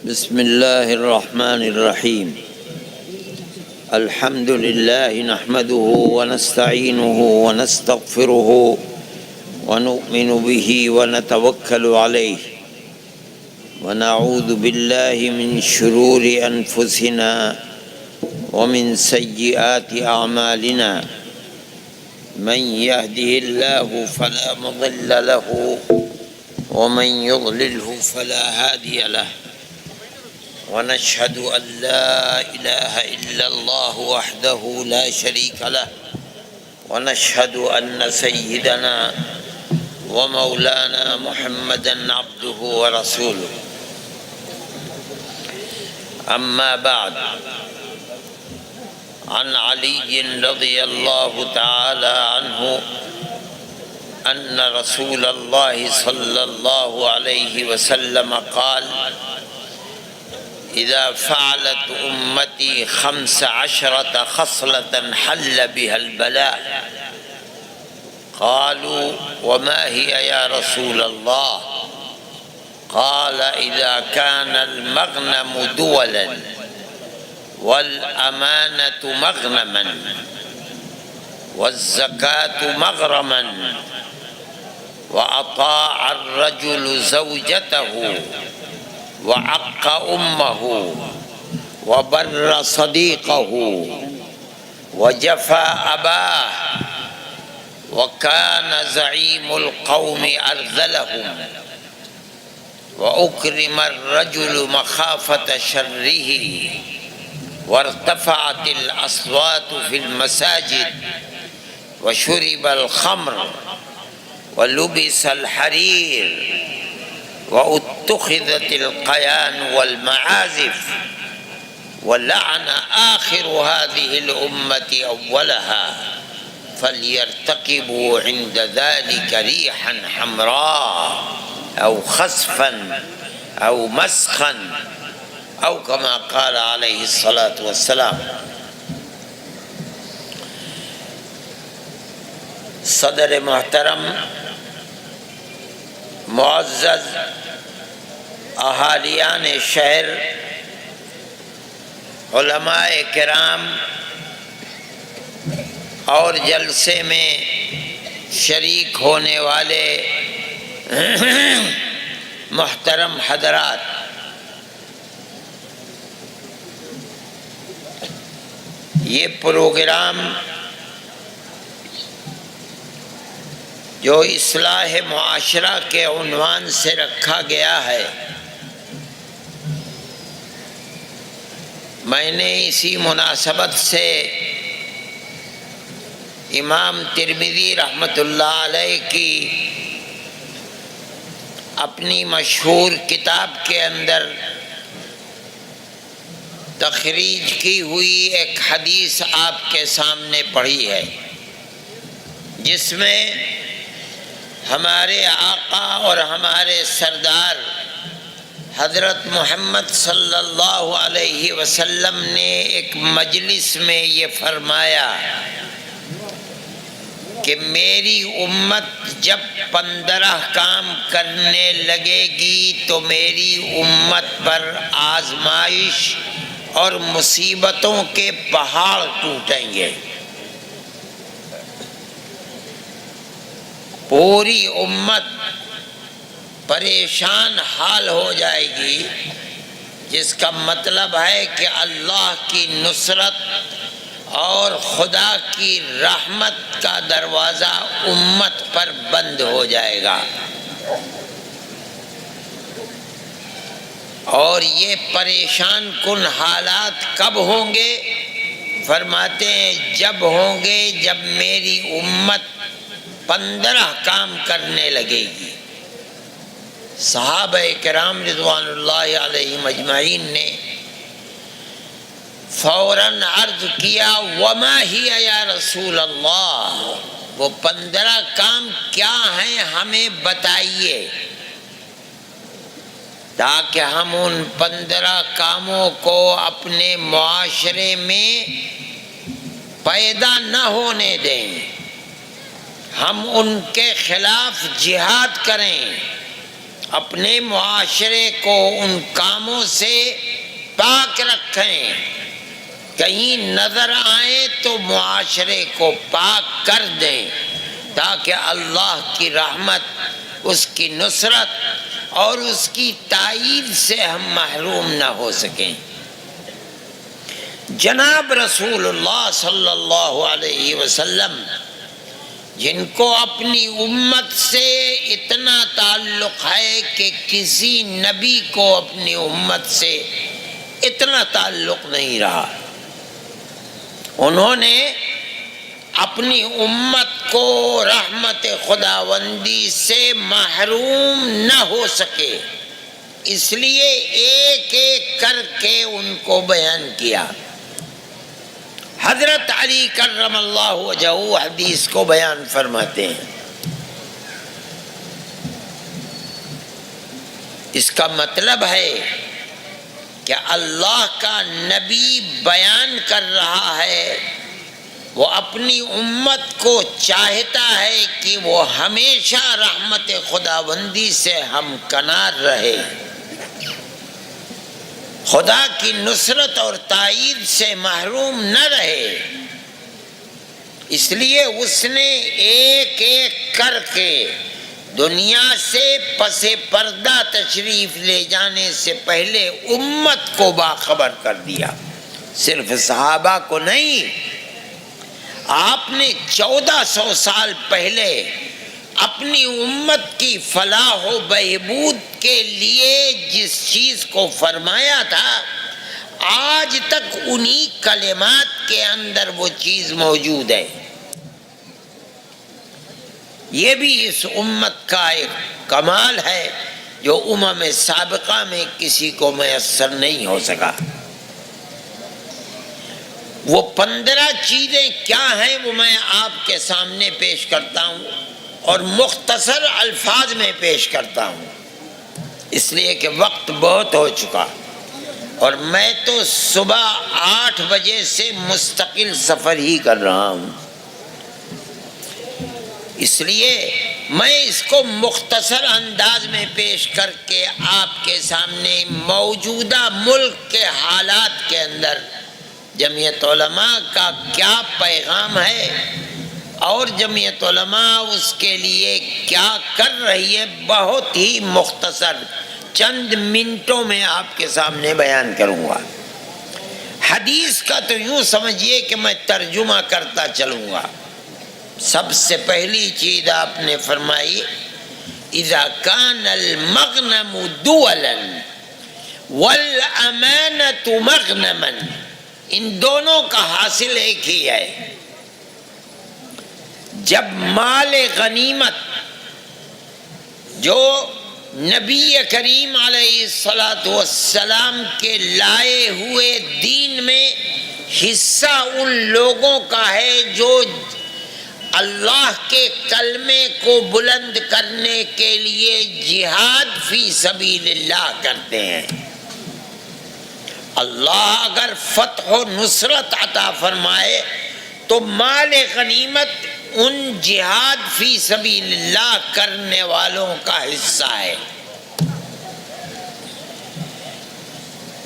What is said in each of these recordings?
بسم الله الرحمن الرحيم. الحمد لله نحمده ونستعينه ونستغفره ونؤمن به ونتوكل عليه ونعوذ بالله من شرور أنفسنا ومن سيئات أعمالنا. من يهده الله فلا مضل له ومن يضلله فلا هادي له، ونشهد أن لا إله إلا الله وحده لا شريك له، ونشهد أن سيدنا ومولانا محمدا عبده ورسوله. أما بعد، عن علي رضي الله تعالى عنه أن رسول الله صلى الله عليه وسلم قال: إذا فعلت أمتي 15 خصلة حل بها البلاء. قالوا: وما هي يا رسول الله؟ قال: إذا كان المغنم دولا والأمانة مغنما والزكاة مغرما وأطاع الرجل زوجته وعق أمه وبر صديقه وجفى أباه وكان زعيم القوم أرذلهم وأكرم الرجل مخافة شره وارتفعت الأصوات في المساجد وشرب الخمر ولبس الحرير واتخذت القيان والمعازف ولعن آخر هذه الأمة أولها، فليرتقبوا عند ذلك ريحا حمراء أو خسفا أو مسخا أو كما قال عليه الصلاة والسلام. صدر محترم، معزز اہالیان شہر، علماء کرام اور جلسے میں شریک ہونے والے محترم حضرات، یہ پروگرام جو اصلاح معاشرہ کے عنوان سے رکھا گیا ہے، میں نے اسی مناسبت سے امام ترمذی رحمۃ اللہ علیہ کی اپنی مشہور کتاب کے اندر تخریج کی ہوئی ایک حدیث آپ کے سامنے پڑھی ہے، جس میں ہمارے آقا اور ہمارے سردار حضرت محمد صلی اللہ علیہ وسلم نے ایک مجلس میں یہ فرمایا کہ میری امت جب 15 کام کرنے لگے گی تو میری امت پر آزمائش اور مصیبتوں کے پہاڑ ٹوٹیں گے، پوری امت پریشان حال ہو جائے گی، جس کا مطلب ہے کہ اللہ کی نصرت اور خدا کی رحمت کا دروازہ امت پر بند ہو جائے گا۔ اور یہ پریشان کن حالات کب ہوں گے؟ فرماتے ہیں جب ہوں گے جب میری امت 15 کام کرنے لگے گی۔ صحابہ کرام رضوان اللہ علیہم اجمعین نے فوراً عرض کیا: وما ہی یا رسول اللہ، وہ 15 کام کیا ہیں ہمیں بتائیے، تاکہ ہم ان 15 کاموں کو اپنے معاشرے میں پیدا نہ ہونے دیں، ہم ان کے خلاف جہاد کریں اپنے معاشرے کو ان کاموں سے پاک رکھیں، کہیں نظر آئیں تو معاشرے کو پاک کر دیں تاکہ اللہ کی رحمت، اس کی نصرت اور اس کی تائید سے ہم محروم نہ ہو سکیں۔ جناب رسول اللہ صلی اللہ علیہ وسلم، جن کو اپنی امت سے اتنا تعلق ہے کہ کسی نبی کو اپنی امت سے اتنا تعلق نہیں رہا، انہوں نے اپنی امت کو رحمت خداوندی سے محروم نہ ہو سکے، اس لیے ایک ایک کر کے ان کو بیان کیا۔ حضرت علی کرم اللہ وجہہ حدیث کو بیان فرماتے ہیں، اس کا مطلب ہے کہ اللہ کا نبی بیان کر رہا ہے، وہ اپنی امت کو چاہتا ہے کہ وہ ہمیشہ رحمت خداوندی سے ہمکنار رہے، خدا کی نصرت اور تائید سے محروم نہ رہے، اس لیے اس نے ایک ایک کر کے دنیا سے پس پردہ تشریف لے جانے سے پہلے امت کو باخبر کر دیا، صرف صحابہ کو نہیں۔ آپ نے 1400 سال پہلے اپنی امت کی فلاح و بہبود کے لیے جس چیز کو فرمایا تھا، آج تک انہی کلمات کے اندر وہ چیز موجود ہے۔ یہ بھی اس امت کا ایک کمال ہے جو امم سابقہ میں کسی کو میسر نہیں ہو سکا۔ وہ 15 چیزیں کیا ہیں وہ میں آپ کے سامنے پیش کرتا ہوں اور مختصر الفاظ میں پیش کرتا ہوں، اس لیے کہ وقت بہت ہو چکا اور میں تو صبح 8 بجے سے مستقل سفر ہی کر رہا ہوں، اس لیے میں اس کو مختصر انداز میں پیش کر کے آپ کے سامنے موجودہ ملک کے حالات کے اندر جمعیت علماء کا کیا پیغام ہے اور جمعیت علماء اس کے لیے کیا کر رہی ہے، بہت ہی مختصر چند منٹوں میں آپ کے سامنے بیان کروں گا۔ حدیث کا تو یوں سمجھیے کہ میں ترجمہ کرتا چلوں گا۔ سب سے پہلی چیز آپ نے فرمائی، اذا کان المغنم دولا والامانۃ مغنما، ان دونوں کا حاصل ایک ہی ہے۔ جب مال غنیمت جو نبی کریم علیہ السلام کے لائے ہوئے دین میں حصہ ان لوگوں کا ہے جو اللہ کے کلمے کو بلند کرنے کے لیے جہاد فی سبیل اللہ کرتے ہیں، اللہ اگر فتح و نصرت عطا فرمائے تو مال غنیمت ان جہاد فی سبیل اللہ کرنے والوں کا حصہ ہے۔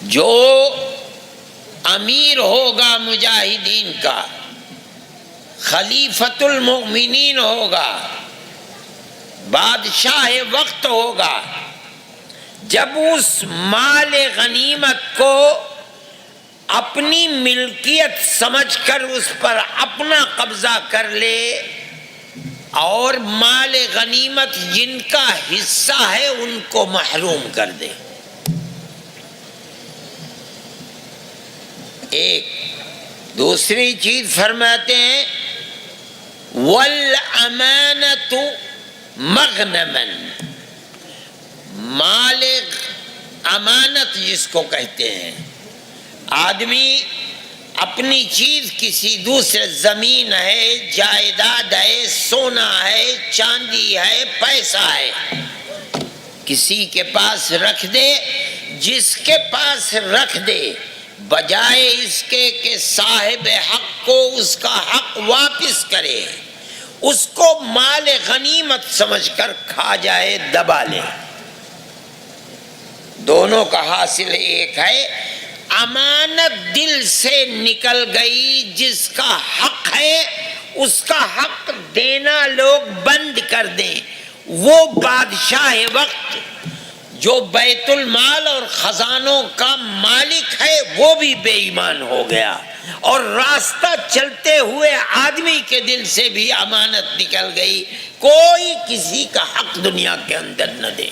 جو امیر ہوگا مجاہدین کا، خلیفۃ المؤمنین ہوگا، بادشاہ وقت ہوگا، جب اس مال غنیمت کو اپنی ملکیت سمجھ کر اس پر اپنا قبضہ کر لے اور مال غنیمت جن کا حصہ ہے ان کو محروم کر دے۔ ایک دوسری چیز فرماتے ہیں والامانۃ مغنما، مال امانت جس کو کہتے ہیں، آدمی اپنی چیز کسی دوسرے، زمین ہے، جائیداد ہے، سونا ہے، چاندی ہے، پیسہ ہے، کسی کے پاس رکھ دے، جس کے پاس رکھ دے، بجائے اس کے کہ صاحب حق کو اس کا حق واپس کرے، اس کو مال غنیمت سمجھ کر کھا جائے، دبا لے۔ دونوں کا حاصل ایک ہے، امانت دل سے نکل گئی، جس کا حق ہے اس کا حق دینا لوگ بند کر دیں۔ وہ بادشاہ وقت جو بیت المال اور خزانوں کا مالک ہے وہ بھی بے ایمان ہو گیا، اور راستہ چلتے ہوئے آدمی کے دل سے بھی امانت نکل گئی، کوئی کسی کا حق دنیا کے اندر نہ دے۔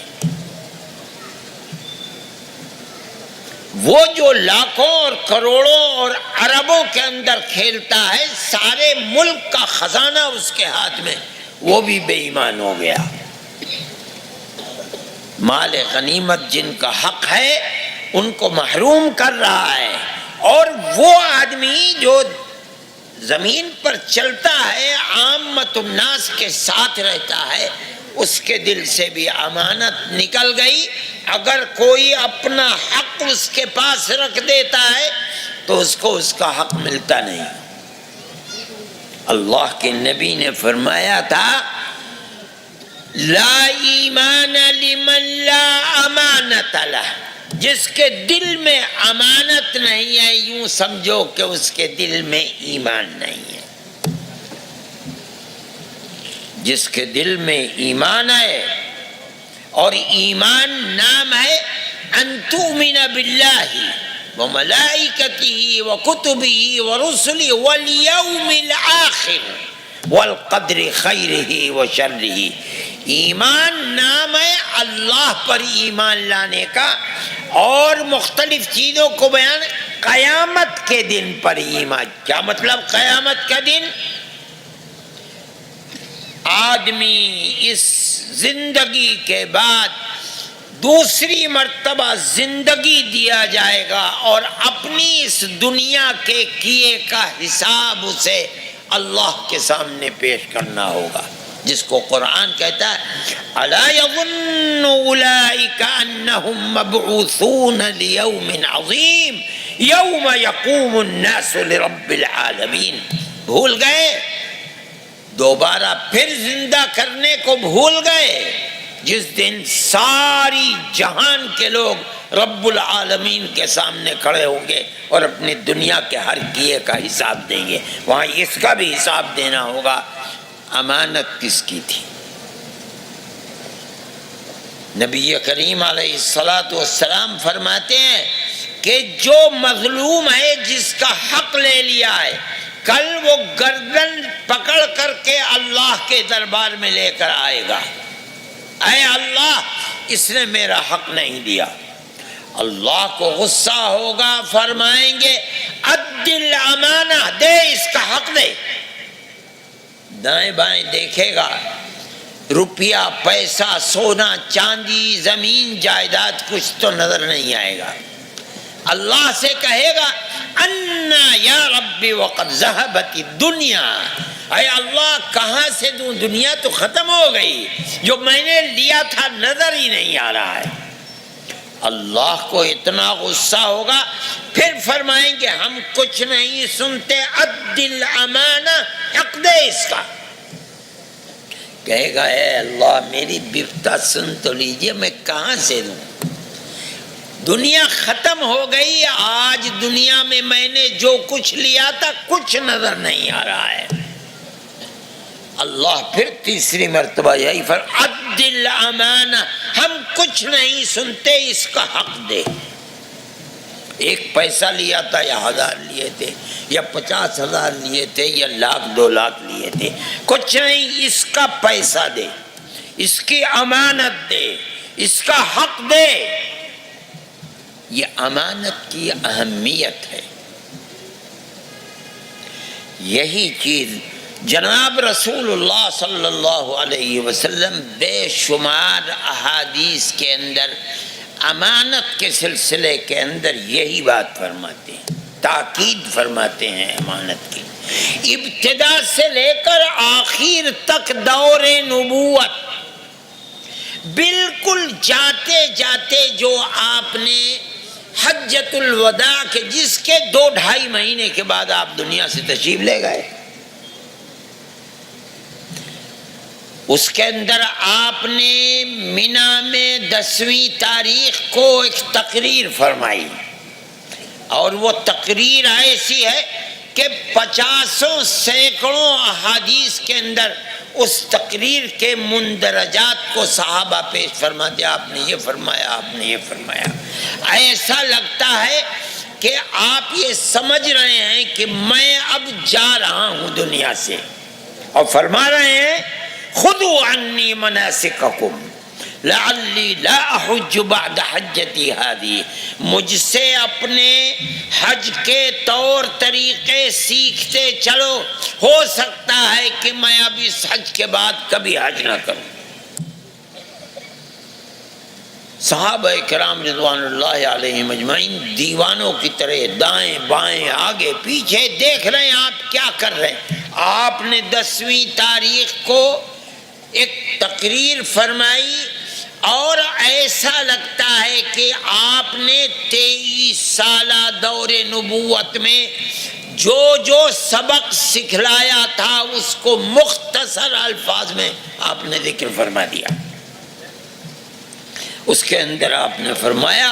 وہ جو لاکھوں اور کروڑوں اور اربوں کے اندر کھیلتا ہے، سارے ملک کا خزانہ اس کے ہاتھ میں، وہ بھی بے ایمان ہو گیا۔ مال غنیمت جن کا حق ہے ان کو محروم کر رہا ہے، اور وہ آدمی جو زمین پر چلتا ہے، عامت الناس کے ساتھ رہتا ہے، اس کے دل سے بھی امانت نکل گئی۔ اگر کوئی اپنا حق اس کے پاس رکھ دیتا ہے تو اس کو اس کا حق ملتا نہیں۔ اللہ کے نبی نے فرمایا تھا، لا ایمان لمن لا امانت لہ، جس کے دل میں امانت نہیں ہے یوں سمجھو کہ اس کے دل میں ایمان نہیں ہے۔ جس کے دل میں ایمان ہے، اور ایمان نام ہے ان تؤمن باللہ وملائکتہ وکتبہ ورسلہ والیوم الآخر والقدر خیرہ وشرہ۔ ایمان نام ہے اللہ پر ایمان لانے کا، اور مختلف چیزوں کو بیان، قیامت کے دن پر ایمان۔ کیا مطلب قیامت کا دن؟ آدمی اس زندگی کے بعد دوسری مرتبہ زندگی دیا جائے گا، اور اپنی اس دنیا کے کیے کا حساب اسے اللہ کے سامنے پیش کرنا ہوگا، جس کو قرآن کہتا ہے الا یظن اولئک انہم مبعوثون لیوم عظیم یوم یقوم الناس لرب العالمین۔ بھول گئے؟ دوبارہ پھر زندہ کرنے کو بھول گئے، جس دن ساری جہان کے لوگ رب العالمین کے سامنے کھڑے ہوں گے اور اپنی دنیا کے ہر کیے کا حساب دیں گے، وہاں اس کا بھی حساب دینا ہوگا۔ امانت کس کی تھی؟ نبی کریم علیہ السلام فرماتے ہیں کہ جو مظلوم ہے، جس کا حق لے لیا ہے، کل وہ گردن پکڑ کر کے اللہ کے دربار میں لے کر آئے گا، اے اللہ اس نے میرا حق نہیں دیا۔ اللہ کو غصہ ہوگا، فرمائیں گے اد الامانہ، دے اس کا حق دے۔ دائیں بائیں دیکھے گا، روپیہ پیسہ سونا چاندی زمین جائیداد کچھ تو نظر نہیں آئے گا۔ اللہ سے کہے گا انا یا ربی وقد ذہبت الدنیا، اے اللہ کہاں سے دوں، دنیا تو ختم ہو گئی، جو میں نے لیا تھا نظر ہی نہیں آ رہا ہے۔ اللہ کو اتنا غصہ ہوگا، پھر فرمائیں گے ہم کچھ نہیں سنتے، اد الامانہ، حق دے اس کا۔ کہے گا اے اللہ میری بفتہ سن تو لیجئے، میں کہاں سے دوں، دنیا ختم ہو گئی، آج دنیا میں نے جو کچھ لیا تھا کچھ نظر نہیں آ رہا ہے۔ اللہ پھر تیسری مرتبہ یہی اد الامانہ، ہم کچھ نہیں سنتے، اس کا حق دے۔ ایک پیسہ لیا تھا یا 1000 لیے تھے یا 50,000 لیے تھے یا 1,00,000 2,00,000 لیے تھے، کچھ نہیں، اس کا پیسہ دے، اس کی امانت دے، اس کا حق دے۔ یہ امانت کی اہمیت ہے۔ یہی چیز جناب رسول اللہ صلی اللہ علیہ وسلم بے شمار احادیث کے اندر امانت کے سلسلے کے اندر یہی بات فرماتے ہیں، تاکید فرماتے ہیں امانت کی۔ ابتدا سے لے کر آخر تک دور نبوت، بالکل جاتے جاتے جو آپ نے حجۃ الوداع کے جس کے 2-2.5 مہینے کے بعد آپ دنیا سے تشریف لے گئے، اس کے اندر آپ نے مینا میں 10ویں تاریخ کو ایک تقریر فرمائی، اور وہ تقریر ایسی ہے کہ 50 سینکڑوں احادیث کے اندر اس تقریر کے مندرجات کو صحابہ پیش فرماتے، آپ نے یہ فرمایا، آپ نے یہ فرمایا۔ ایسا لگتا ہے کہ آپ یہ سمجھ رہے ہیں کہ میں اب جا رہا ہوں دنیا سے، اور فرما رہے ہیں خذوا عنی مناسککم لعلی لا احج بعد حجتی ہذی، مجھ سے اپنے حج کے طور طریقے سیکھتے چلو، ہو سکتا ہے کہ میں اب اس حج کے بعد کبھی حج نہ کروں۔ صحابہ کرام رضوان اللہ علیہم اجمعین دیوانوں کی طرح دائیں بائیں آگے پیچھے دیکھ رہے ہیں آپ کیا کر رہے ہیں۔ آپ نے 10ویں تاریخ کو ایک تقریر فرمائی، اور ایسا لگتا ہے کہ آپ نے 23 سالہ دور نبوت میں جو سبق سکھلایا تھا اس کو مختصر الفاظ میں آپ نے ذکر فرما دیا۔ اس کے اندر آپ نے فرمایا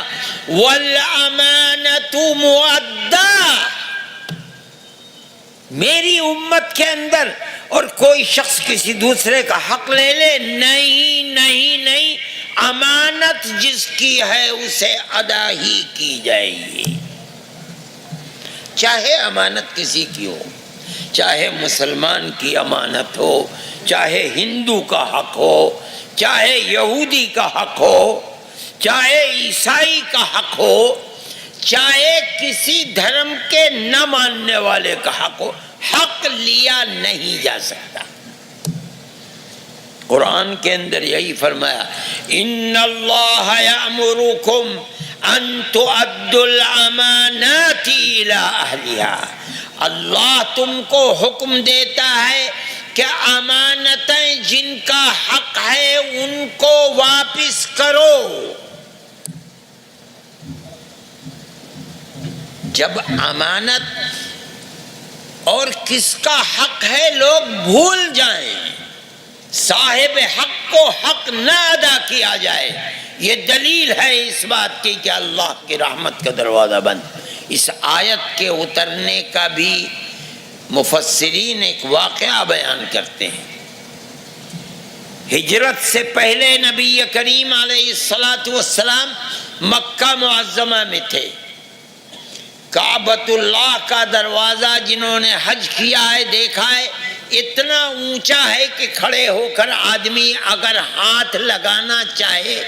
وَالْأَمَانَةُ مُؤَدَّةٌ، میری امت کے اندر اور کوئی شخص کسی دوسرے کا حق لے لے، نہیں نہیں نہیں، امانت جس کی ہے اسے ادا ہی کی جائے گی۔ چاہے امانت کسی کی ہو، چاہے مسلمان کی امانت ہو، چاہے ہندو کا حق ہو، چاہے یہودی کا حق ہو، چاہے عیسائی کا حق ہو، چاہے کسی دھرم کے نہ ماننے والے کا حق ہو، حق لیا نہیں جا سکتا۔ قرآن کے اندر یہی فرمایا ان اللہ یأمرکم ان تؤدوا الامانات الی اہلہا، اللہ تم کو حکم دیتا ہے کہ امانتیں جن کا حق ہے ان کو واپس کرو۔ جب امانت اور کس کا حق ہے لوگ بھول جائیں، صاحب حق کو حق نہ ادا کیا جائے، یہ دلیل ہے اس بات کی کہ اللہ کی رحمت کا دروازہ بند۔ اس آیت کے اترنے کا بھی مفسرین ایک واقعہ بیان کرتے ہیں۔ ہجرت سے پہلے نبی کریم علیہ السلام مکہ معظمہ میں تھے۔ کعبۃ اللہ کا دروازہ جنہوں نے حج کیا ہے دیکھا ہے، اتنا اونچا ہے کہ کھڑے ہو کر آدمی اگر ہاتھ لگانا چاہے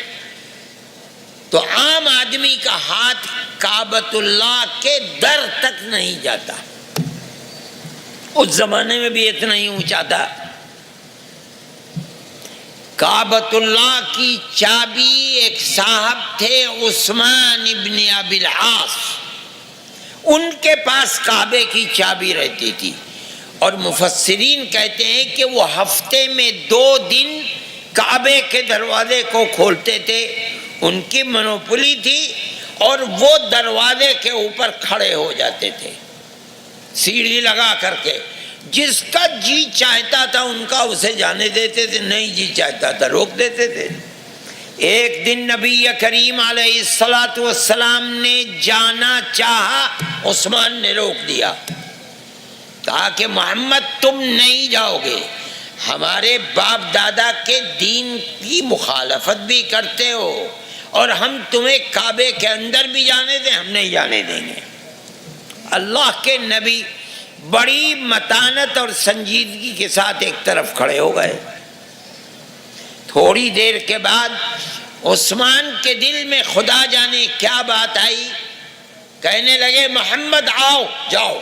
تو عام آدمی کا ہاتھ کعبۃ اللہ کے در تک نہیں جاتا۔ اس زمانے میں بھی اتنا ہی اونچا تھا۔ کعبۃ اللہ کی چابی ایک صاحب تھے عثمان ابن ابی العاص، ان کے پاس کعبے کی چابی رہتی تھی، اور مفسرین کہتے ہیں کہ وہ ہفتے میں 2 دن کعبے کے دروازے کو کھولتے تھے، ان کی منوپلی تھی، اور وہ دروازے کے اوپر کھڑے ہو جاتے تھے سیڑھی لگا کر کے، جس کا جی چاہتا تھا ان کا اسے جانے دیتے تھے، نہیں جی چاہتا تھا روک دیتے تھے۔ ایک دن نبی کریم علیہ السلام نے جانا چاہا، عثمان نے روک دیا، کہا کہ محمد تم نہیں جاؤ گے، ہمارے باپ دادا کے دین کی مخالفت بھی کرتے ہو، اور ہم تمہیں کعبے کے اندر بھی جانے دیں، ہم نہیں جانے دیں گے۔ اللہ کے نبی بڑی متانت اور سنجیدگی کے ساتھ ایک طرف کھڑے ہو گئے۔ تھوڑی دیر کے بعد عثمان کے دل میں خدا جانے کیا بات آئی، کہنے لگے محمد آؤ جاؤ۔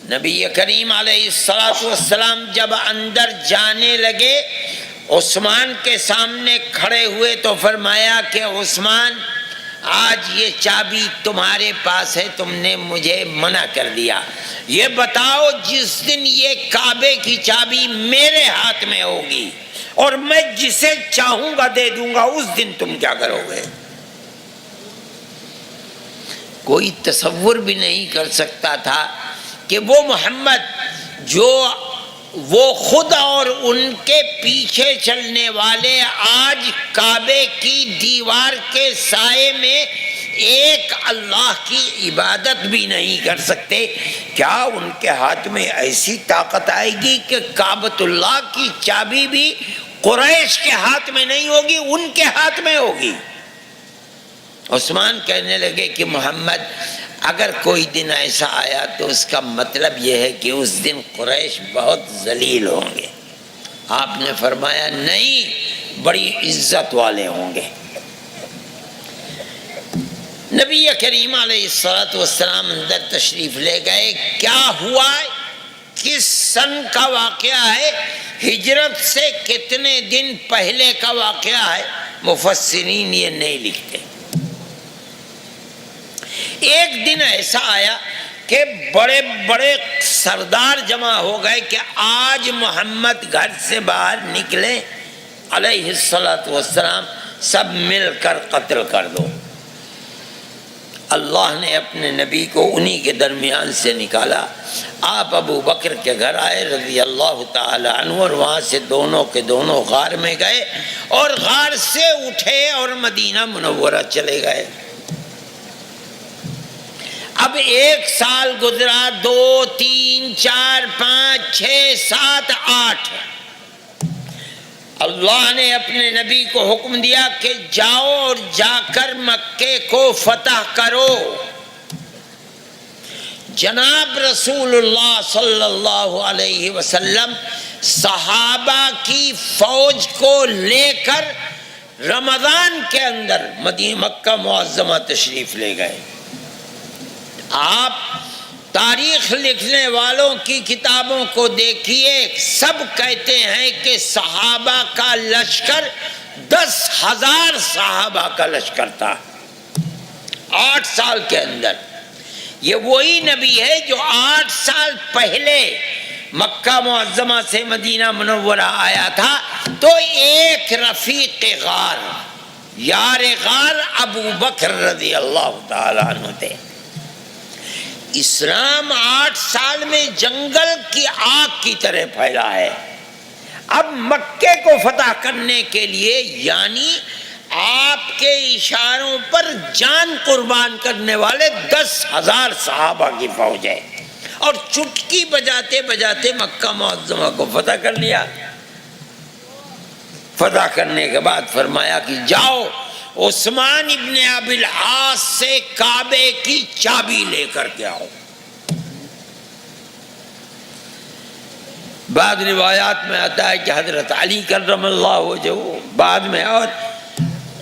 نبی کریم علیہ السلام جب اندر جانے لگے، عثمان کے سامنے کھڑے ہوئے تو فرمایا کہ عثمان آج یہ چابی تمہارے پاس ہے، تم نے مجھے منع کر دیا، یہ بتاؤ جس دن یہ کعبے کی چابی میرے ہاتھ میں ہوگی اور میں جسے چاہوں گا دے دوں گا، اس دن تم کیا کرو گے؟ کوئی تصور بھی نہیں کر سکتا تھا کہ وہ محمد جو وہ خود اور ان کے پیچھے چلنے والے آج کعبے کی دیوار کے سائے میں ایک اللہ کی عبادت بھی نہیں کر سکتے، کیا ان کے ہاتھ میں ایسی طاقت آئے گی کہ کعبۃ اللہ کی چابی بھی قریش کے ہاتھ میں نہیں ہوگی، ان کے ہاتھ میں ہوگی؟ عثمان کہنے لگے کہ محمد اگر کوئی دن ایسا آیا تو اس کا مطلب یہ ہے کہ اس دن قریش بہت ذلیل ہوں گے۔ آپ نے فرمایا نہیں، بڑی عزت والے ہوں گے۔ نبی کریم علیہ السلام اندر تشریف لے گئے۔ کیا ہوا؟ کس سن کا واقعہ ہے؟ ہجرت سے کتنے دن پہلے کا واقعہ ہے؟ مفسرین یہ نہیں لکھتے۔ ایک دن ایسا آیا کہ بڑے بڑے سردار جمع ہو گئے کہ آج محمد گھر سے باہر نکلے، علیہ السلام سب مل کر قتل کر دو۔ اللہ نے اپنے نبی کو انہی کے درمیان سے نکالا۔ آپ ابو بکر کے گھر آئے رضی اللہ تعالی عنہ، اور وہاں سے دونوں کے دونوں غار میں گئے اور غار سے اٹھے اور مدینہ منورہ چلے گئے۔ اب 1 سال گزرا، 2 3 4 5 6 7 8۔ اللہ نے اپنے نبی کو حکم دیا کہ جاؤ اور جا کر مکے کو فتح کرو۔ جناب رسول اللہ صلی اللہ علیہ وسلم صحابہ کی فوج کو لے کر رمضان کے اندر مکہ معظمہ تشریف لے گئے۔ آپ تاریخ لکھنے والوں کی کتابوں کو دیکھیے، سب کہتے ہیں کہ صحابہ کا لشکر 10,000 صحابہ کا لشکر تھا 8 سال کے اندر۔ یہ وہی نبی ہے جو 8 سال پہلے مکہ معظمہ سے مدینہ منورہ آیا تھا، تو ایک رفیق غار، یار غار ابو بکر رضی اللہ تعالیٰ عنہ تھے۔ اسلام 8 سال میں جنگل کی آگ کی طرح پھیلا ہے۔ اب مکے کو فتح کرنے کے لیے، یعنی آپ کے اشاروں پر جان قربان کرنے والے 10,000 صحابہ کی فوج ہے، اور چٹکی بجاتے بجاتے مکہ معظمہ کو فتح کر لیا۔ فتح کرنے کے بعد فرمایا کہ جاؤ عثمان ابن ابی العاص سے کعبے کی چابی لے کر کے آؤ۔ بعض روایات میں آتا ہے کہ حضرت علی کرم اللہ وجہہ بعد میں، اور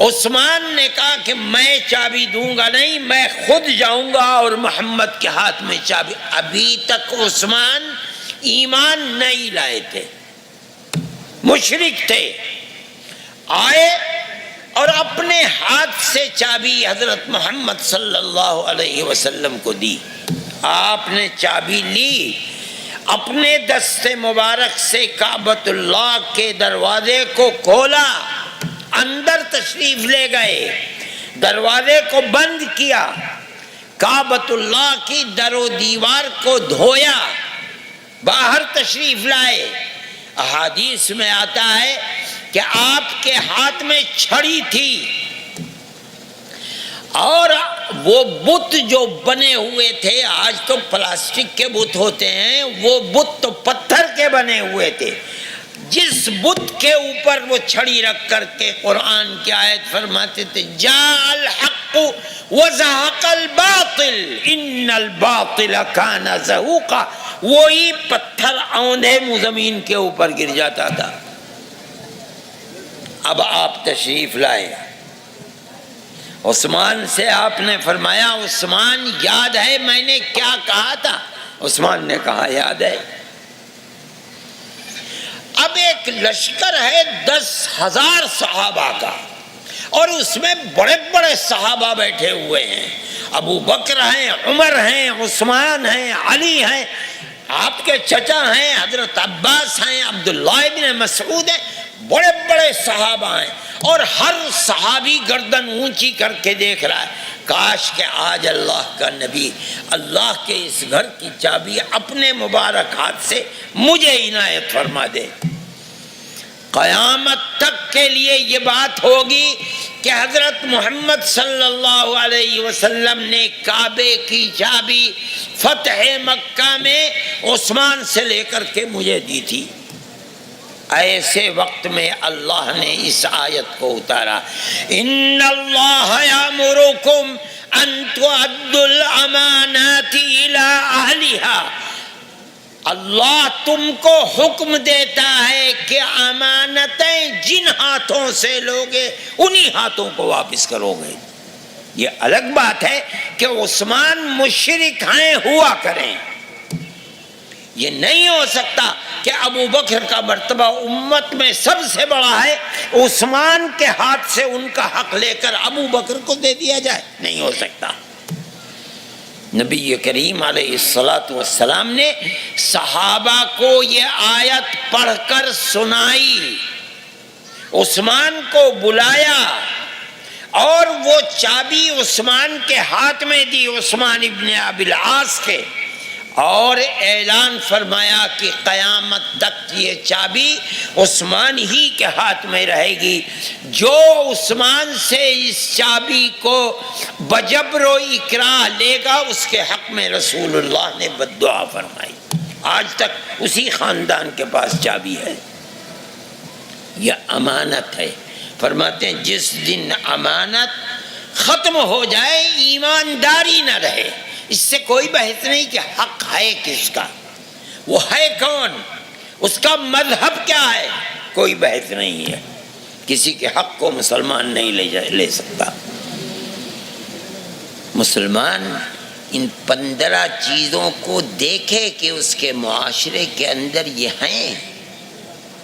عثمان نے کہا کہ میں چابی دوں گا نہیں، میں خود جاؤں گا اور محمد کے ہاتھ میں چابی۔ ابھی تک عثمان ایمان نہیں لائے تھے، مشرک تھے، آئے اور اپنے ہاتھ سے چابی حضرت محمد صلی اللہ علیہ وسلم کو دی۔ آپ نے چابی لی، اپنے دست مبارک سے کعبۃ اللہ کے دروازے کو کھولا، اندر تشریف لے گئے، دروازے کو بند کیا، کعبۃ اللہ کی در و دیوار کو دھویا، باہر تشریف لائے۔ احادیث میں آتا ہے کہ آپ کے ہاتھ میں چھڑی تھی، اور وہ بت جو بنے ہوئے تھے، آج تو پلاسٹک کے بت ہوتے ہیں، وہ بت تو پتھر کے بنے ہوئے تھے۔ جس بت کے اوپر وہ چھڑی رکھ کر کے قرآن کی آیت فرماتے تھے، جاء الحق وزهق الباطل ان الباطل کان زہوقا، وہی پتھر اوندھے زمین کے اوپر گر جاتا تھا۔ اب آپ تشریف لائے، عثمان سے آپ نے فرمایا عثمان یاد ہے میں نے کیا کہا تھا؟ عثمان نے کہا یاد ہے۔ اب ایک لشکر ہے 10,000 صحابہ کا، اور اس میں بڑے بڑے صحابہ بیٹھے ہوئے ہیں، ابو بکر ہیں، عمر ہیں، عثمان ہیں، علی ہیں، آپ کے چچا ہیں حضرت عباس ہیں، عبداللہ ابن مسعود ہیں، بڑے بڑے صحابہ ہیں، اور ہر صحابی گردن اونچی کر کے دیکھ رہا ہے۔ کاش کہ آج اللہ کا نبی اللہ کے اس گھر کی چابی اپنے مبارک ہاتھ سے مجھے عنایت فرما دے۔ قیامت تک کے لیے یہ بات ہوگی کہ حضرت محمد صلی اللہ علیہ وسلم نے کعبے کی چابی فتح مکہ میں عثمان سے لے کر کے مجھے دی تھی۔ ایسے وقت میں اللہ نے اس آیت کو اتارا، ان اللہ یامرکم ان تؤدوا الامانات الی اہلھا، اللہ تم کو حکم دیتا ہے کہ امانتیں جن ہاتھوں سے لوگے انہی ہاتھوں کو واپس کرو گے۔ یہ الگ بات ہے کہ عثمان مشرک ہیں ہوا کریں، یہ نہیں ہو سکتا کہ ابو بکر کا مرتبہ امت میں سب سے بڑا ہے، عثمان کے ہاتھ سے ان کا حق لے کر ابو بکر کو دے دیا جائے، نہیں ہو سکتا۔ نبی کریم علیہ الصلاۃ والسلام نے صحابہ کو یہ آیت پڑھ کر سنائی، عثمان کو بلایا اور وہ چابی عثمان کے ہاتھ میں دی، عثمان ابن ابی العاص کے، اور اعلان فرمایا کہ قیامت تک یہ چابی عثمان ہی کے ہاتھ میں رہے گی، جو عثمان سے اس چابی کو بجبر و اکراہ لے گا اس کے حق میں رسول اللہ نے بد دعا فرمائی۔ آج تک اسی خاندان کے پاس چابی ہے، یہ امانت ہے۔ فرماتے ہیں جس دن امانت ختم ہو جائے، ایمانداری نہ رہے، اس سے کوئی بحث نہیں کہ حق ہے کس کا، وہ ہے کون، اس کا مذہب کیا ہے، کوئی بحث نہیں ہے۔ کسی کے حق کو مسلمان نہیں لے سکتا۔ مسلمان ان 15 چیزوں کو دیکھے کہ اس کے معاشرے کے اندر یہ ہیں،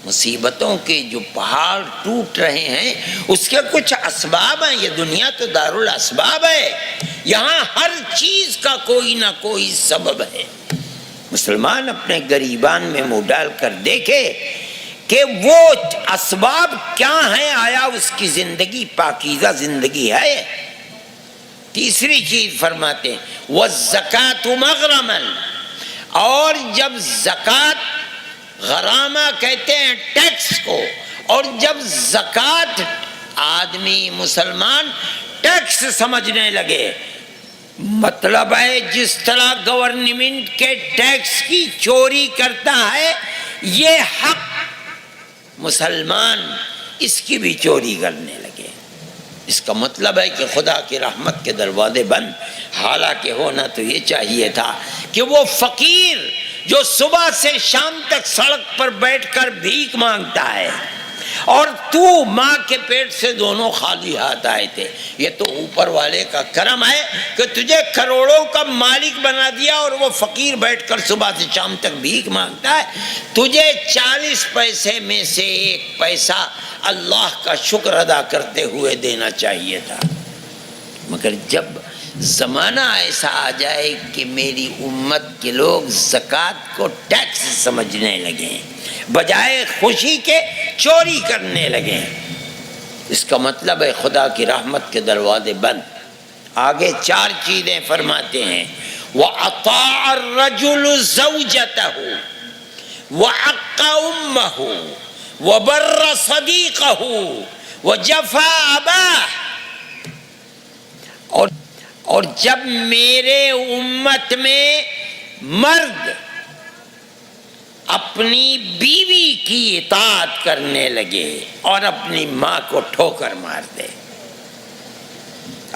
مصیبتوں کے جو پہاڑ ٹوٹ رہے ہیں اس کے کچھ اسباب ہیں۔ یہ دنیا تو دارالاسباب ہے، یہاں ہر چیز کا کوئی نہ کوئی سبب ہے۔ مسلمان اپنے گریبان میں منہ ڈال کر دیکھے کہ وہ اسباب کیا ہیں، آیا اس کی زندگی پاکیزہ زندگی ہے۔ تیسری چیز فرماتے ہیں وَالزَّكَاةُ مَغْرَمًا، اور جب زکوٰۃ، غرامہ کہتے ہیں ٹیکس کو، اور جب زکوٰۃ آدمی مسلمان ٹیکس سمجھنے لگے، مطلب ہے جس طرح گورنمنٹ کے ٹیکس کی چوری کرتا ہے، یہ حق مسلمان اس کی بھی چوری کرنے لگے، اس کا مطلب ہے کہ خدا کی رحمت کے دروازے بند۔ حالانکہ ہونا تو یہ چاہیے تھا کہ وہ فقیر جو صبح سے شام تک سڑک پر بیٹھ کر بھیک مانگتا ہے، اور تو ماں کے پیٹ سے دونوں خالی ہاتھ آئے تھے، یہ تو اوپر والے کا کرم ہے کہ تجھے کروڑوں کا مالک بنا دیا، اور وہ فقیر بیٹھ کر صبح سے شام تک بھیک مانگتا ہے۔ تجھے 40 پیسے میں سے 1 پیسہ اللہ کا شکر ادا کرتے ہوئے دینا چاہیے تھا، مگر جب زمانہ ایسا آ جائے کہ میری امت کے لوگ زکوٰۃ کو ٹیکس سمجھنے لگے، بجائے خوشی کے چوری کرنے لگے، اس کا مطلب ہے خدا کی رحمت کے دروازے بند۔ آگے 4 چیزیں فرماتے ہیں وَأَطَاعَ الرَّجُلُ زَوْجَتَهُ وَعَقَّ أُمَّهُ وَبَرَّ صَدِيقَهُ وَجَفَا أَبَاهُ، اور جب میرے امت میں مرد اپنی بیوی کی اطاعت کرنے لگے اور اپنی ماں کو ٹھوکر مار دے،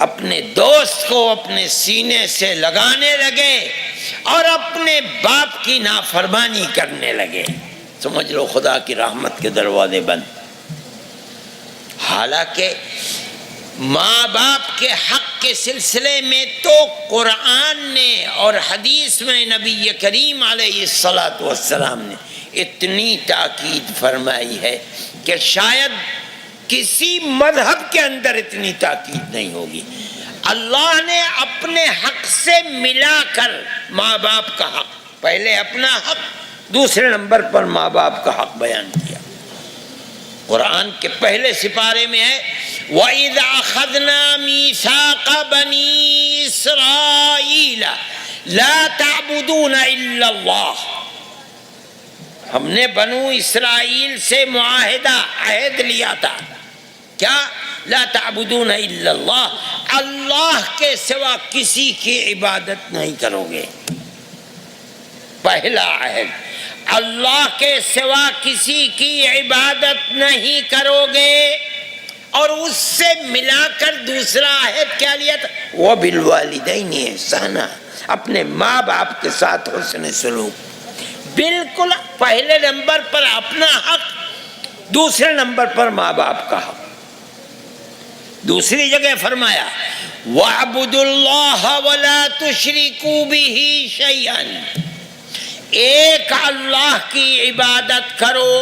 اپنے دوست کو اپنے سینے سے لگانے لگے اور اپنے باپ کی نافرمانی کرنے لگے، سمجھ لو خدا کی رحمت کے دروازے بند۔ حالانکہ ماں باپ کے حق کے سلسلے میں تو قرآن نے اور حدیث میں نبی کریم علیہ الصلاۃ والسلام نے اتنی تاکید فرمائی ہے کہ شاید کسی مذہب کے اندر اتنی تاکید نہیں ہوگی۔ اللہ نے اپنے حق سے ملا کر ماں باپ کا حق، پہلے اپنا حق، دوسرے نمبر پر ماں باپ کا حق بیان کیا۔ قرآن کے پہلے سپارے میں ہے وَإِذْ أَخَذْنَا مِيثَاقَ بَنِي لا تعبدون الا اللہ. ہم نے بنو اسرائیل سے معاہدہ عہد لیا تھا، کیا؟ لا تعبدون الا اللہ، اللہ کے سوا کسی کی عبادت نہیں کرو گے. پہلا عہد، اللہ کے سوا کسی کی عبادت نہیں کرو گے. اور اس سے ملا کر دوسرا عہد کیا لیا تھا؟ وَبِالْوَالِدَيْنِ احسانا، اپنے ماں باپ کے ساتھ حسن سلوک. بالکل پہلے نمبر پر اپنا حق، دوسرے نمبر پر ماں باپ کا حق. دوسری جگہ فرمایا وَاعْبُدُوا اللَّهَ وَلَا تُشْرِكُوا بِهِ شَيْئًا، ایک اللہ کی عبادت کرو،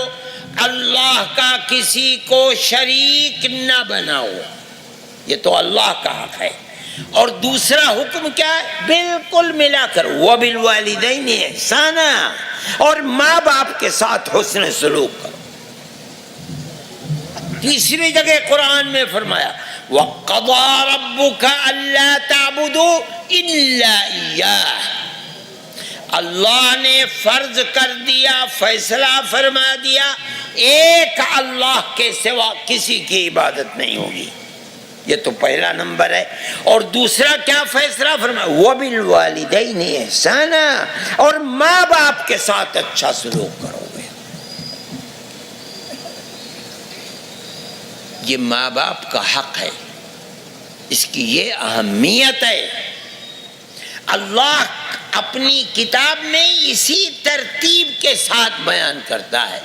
اللہ کا کسی کو شریک نہ بناؤ. یہ تو اللہ کا حق ہے. اور دوسرا حکم کیا ہے؟ بالکل ملا کر وَبِالْوَالِدَيْنِ احسانا، اور ماں باپ کے ساتھ حسن سلوک کرو. تیسری جگہ قرآن میں فرمایا وَقَضَىٰ رَبُّكَ أَلَّا تَعْبُدُوا إِلَّا إِيَّاهُ، اللہ نے فرض کر دیا، فیصلہ فرما دیا، ایک اللہ کے سوا کسی کی عبادت نہیں ہوگی. یہ تو پہلا نمبر ہے. اور دوسرا کیا فیصلہ فرمایا؟ وَبِالْوَالِدَيْنِ احسانا، اور ماں باپ کے ساتھ اچھا سلوک کرو گے. یہ ماں باپ کا حق ہے، اس کی یہ اہمیت ہے. اللہ اپنی کتاب میں اسی ترتیب کے ساتھ بیان کرتا ہے.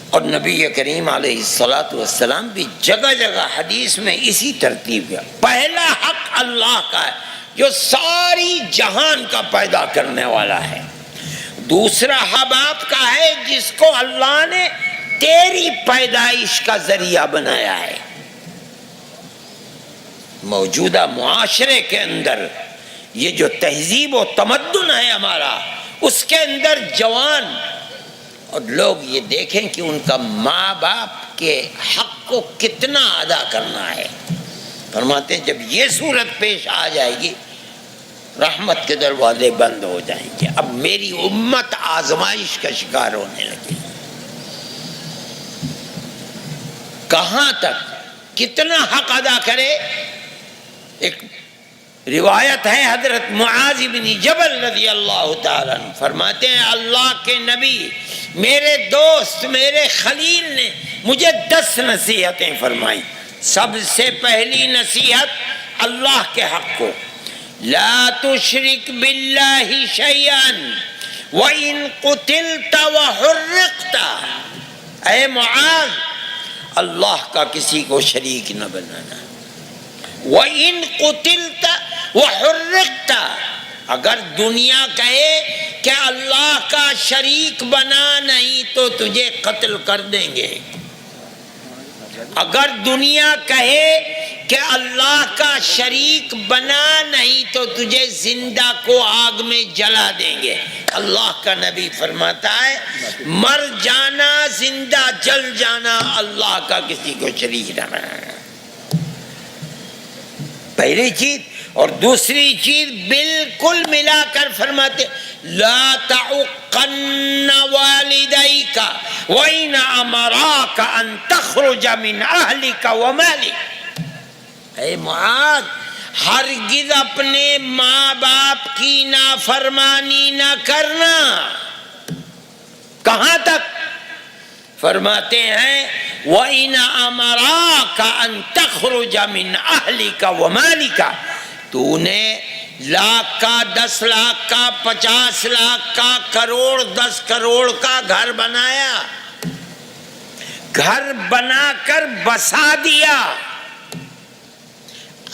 اور نبی کریم علیہ الصلاۃ والسلام بھی جگہ جگہ حدیث میں اسی ترتیب ہے. پہلا حق اللہ کا ہے جو ساری جہان کا پیدا کرنے والا ہے. دوسرا حق باپ کا ہے جس کو اللہ نے تیری پیدائش کا ذریعہ بنایا ہے. موجودہ معاشرے کے اندر یہ جو تہذیب و تمدن ہے ہمارا، اس کے اندر جوان اور لوگ یہ دیکھیں کہ ان کا ماں باپ کے حق کو کتنا ادا کرنا ہے. فرماتے ہیں جب یہ صورت پیش آ جائے گی رحمت کے دروازے بند ہو جائیں گے. اب میری امت آزمائش کا شکار ہونے لگی. کہاں تک کتنا حق ادا کرے؟ ایک روایت ہے حضرت معاذ بن جبل رضی اللہ تعالیٰ عنہ فرماتے ہیں اللہ کے نبی میرے دوست میرے خلیل نے مجھے 10 نصیحتیں فرمائیں. سب سے پہلی نصیحت اللہ کے حق کو، لا تشرک باللہ شیئا وَإِن قُتِلْتَ وَحُرِّقْتَ، اے معاذ اللہ کا کسی کو شریک نہ بنانا. وَإِن قُتِلْتَ وَحُرِّقْتَ، اگر دنیا کہے کہ اللہ کا شریک بنا نہیں تو تجھے قتل کر دیں گے. اگر دنیا کہے کہ اللہ کا شریک بنا نہیں تو تجھے زندہ کو آگ میں جلا دیں گے. اللہ کا نبی فرماتا ہے مر جانا زندہ جل جانا اللہ کا کسی کو شریک نہ بنانا. پہلی چیز. اور دوسری چیز بالکل ملا کر فرماتے لا تعقن والدیک وَإِنْ أَمَرَاكَ أَن تَخْرُجَ مِنْ أَهْلِكَ وَمَالِكَ، اے معاذ ہرگز اپنے ماں باپ کی نافرمانی نہ کرنا. کہاں تک؟ فرماتے ہیں وَإِنْ أَمَرَاكَ أَن تَخْرُجَ مِنْ أَهْلِكَ وَمَالِكَ، تو نے لاکھ کا 10 لاکھ کا 50 لاکھ کا کروڑ 10 کروڑ کا گھر بنایا، گھر بنا کر بسا دیا.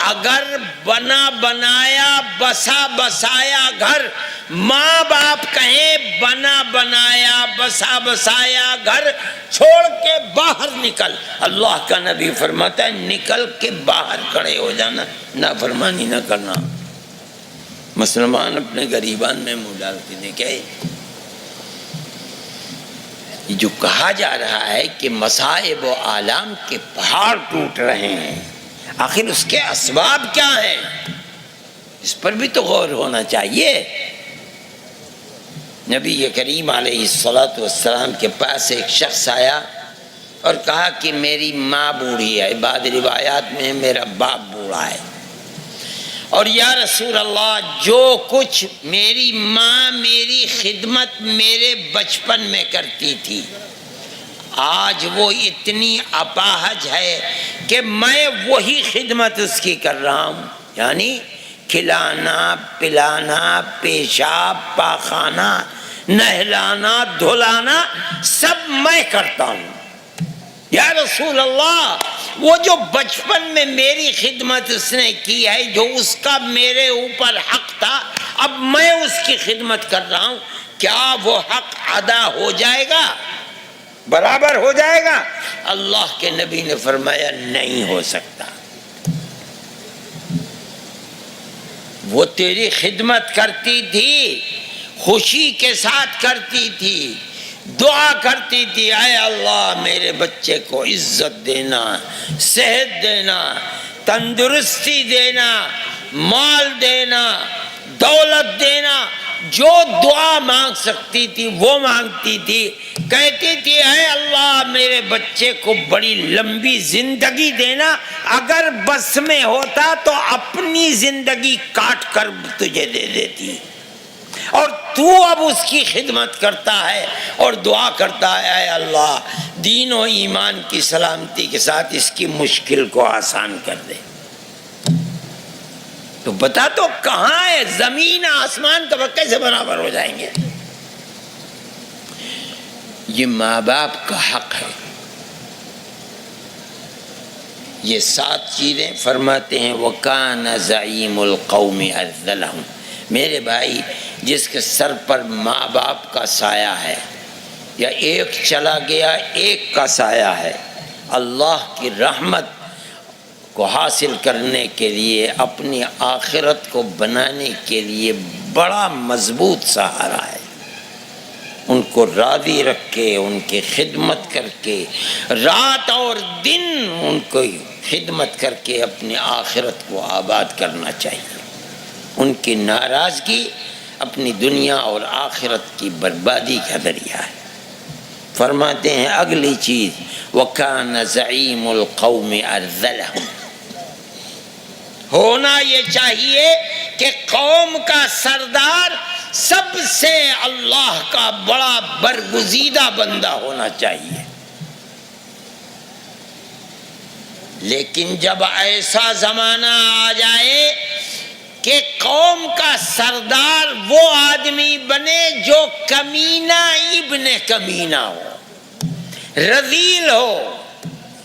اگر بنا بنایا بسا بسایا گھر ماں باپ کہیں بنا بنایا بسا بسایا گھر چھوڑ کے باہر نکل، اللہ کا نبی فرماتا ہے نکل کے باہر کھڑے ہو جانا، نافرمانی نہ کرنا. مسلمان اپنے غریبان میں منہ ڈال کے دیکھے. یہ جو کہا جا رہا ہے کہ مصائب و آلام کے پہاڑ ٹوٹ رہے ہیں، آخر اس کے اسباب کیا ہیں، اس پر بھی تو غور ہونا چاہیے۔ نبی کریم علیہ الصلوۃ والسلام کے پاس ایک شخص آیا اور کہا کہ میری ماں بوڑھی ہے، بعض روایات میں میرا باپ بوڑھا ہے، اور یا رسول اللہ جو کچھ میری ماں میری خدمت میرے بچپن میں کرتی تھی، آج وہ اتنی اپاہج ہے کہ میں وہی خدمت اس کی کر رہا ہوں، یعنی کھلانا پلانا پیشاب پاخانہ نہلانا دھلانا سب میں کرتا ہوں۔ یا رسول اللہ وہ جو بچپن میں میری خدمت اس نے کی ہے، جو اس کا میرے اوپر حق تھا، اب میں اس کی خدمت کر رہا ہوں، کیا وہ حق ادا ہو جائے گا، برابر ہو جائے گا؟ اللہ کے نبی نے فرمایا نہیں ہو سکتا۔ وہ تیری خدمت کرتی تھی، خوشی کے ساتھ کرتی تھی، دعا کرتی تھی، اے اللہ میرے بچے کو عزت دینا، صحت دینا، تندرستی دینا، مال دینا، دولت دینا، جو دعا مانگ سکتی تھی وہ مانگتی تھی، کہتی تھی اے اللہ میرے بچے کو بڑی لمبی زندگی دینا، اگر بس میں ہوتا تو اپنی زندگی کاٹ کر تجھے دے دیتی، اور تو اب اس کی خدمت کرتا ہے اور دعا کرتا ہے اے اللہ دین و ایمان کی سلامتی کے ساتھ اس کی مشکل کو آسان کر دے۔ تو بتا تو کہاں ہے، زمین آسمان کا کیسے برابر ہو جائیں گے؟ یہ ماں باپ کا حق ہے۔ یہ 7 چیزیں فرماتے ہیں وَكَانَ زَعِيمُ الْقَوْمِ أَذَّلَهُمْ، میرے بھائی جس کے سر پر ماں باپ کا سایہ ہے، یا ایک چلا گیا ایک کا سایہ ہے، اللہ کی رحمت کو حاصل کرنے کے لیے اپنی آخرت کو بنانے کے لیے بڑا مضبوط سہارا ہے۔ ان کو راضی رکھ کے ان کی خدمت کر کے رات اور دن ان کو خدمت کر کے اپنی آخرت کو آباد کرنا چاہیے۔ ان کی ناراضگی اپنی دنیا اور آخرت کی بربادی کا ذریعہ ہے۔ فرماتے ہیں اگلی چیز وَكَانَ زَعِيمُ الْقَوْمِ أَرْذَلَهُمْ، ہونا یہ چاہیے کہ قوم کا سردار سب سے اللہ کا بڑا برگزیدہ بندہ ہونا چاہیے۔ لیکن جب ایسا زمانہ آ جائے کہ قوم کا سردار وہ آدمی بنے جو کمینہ ابن کمینہ ہو، رذیل ہو،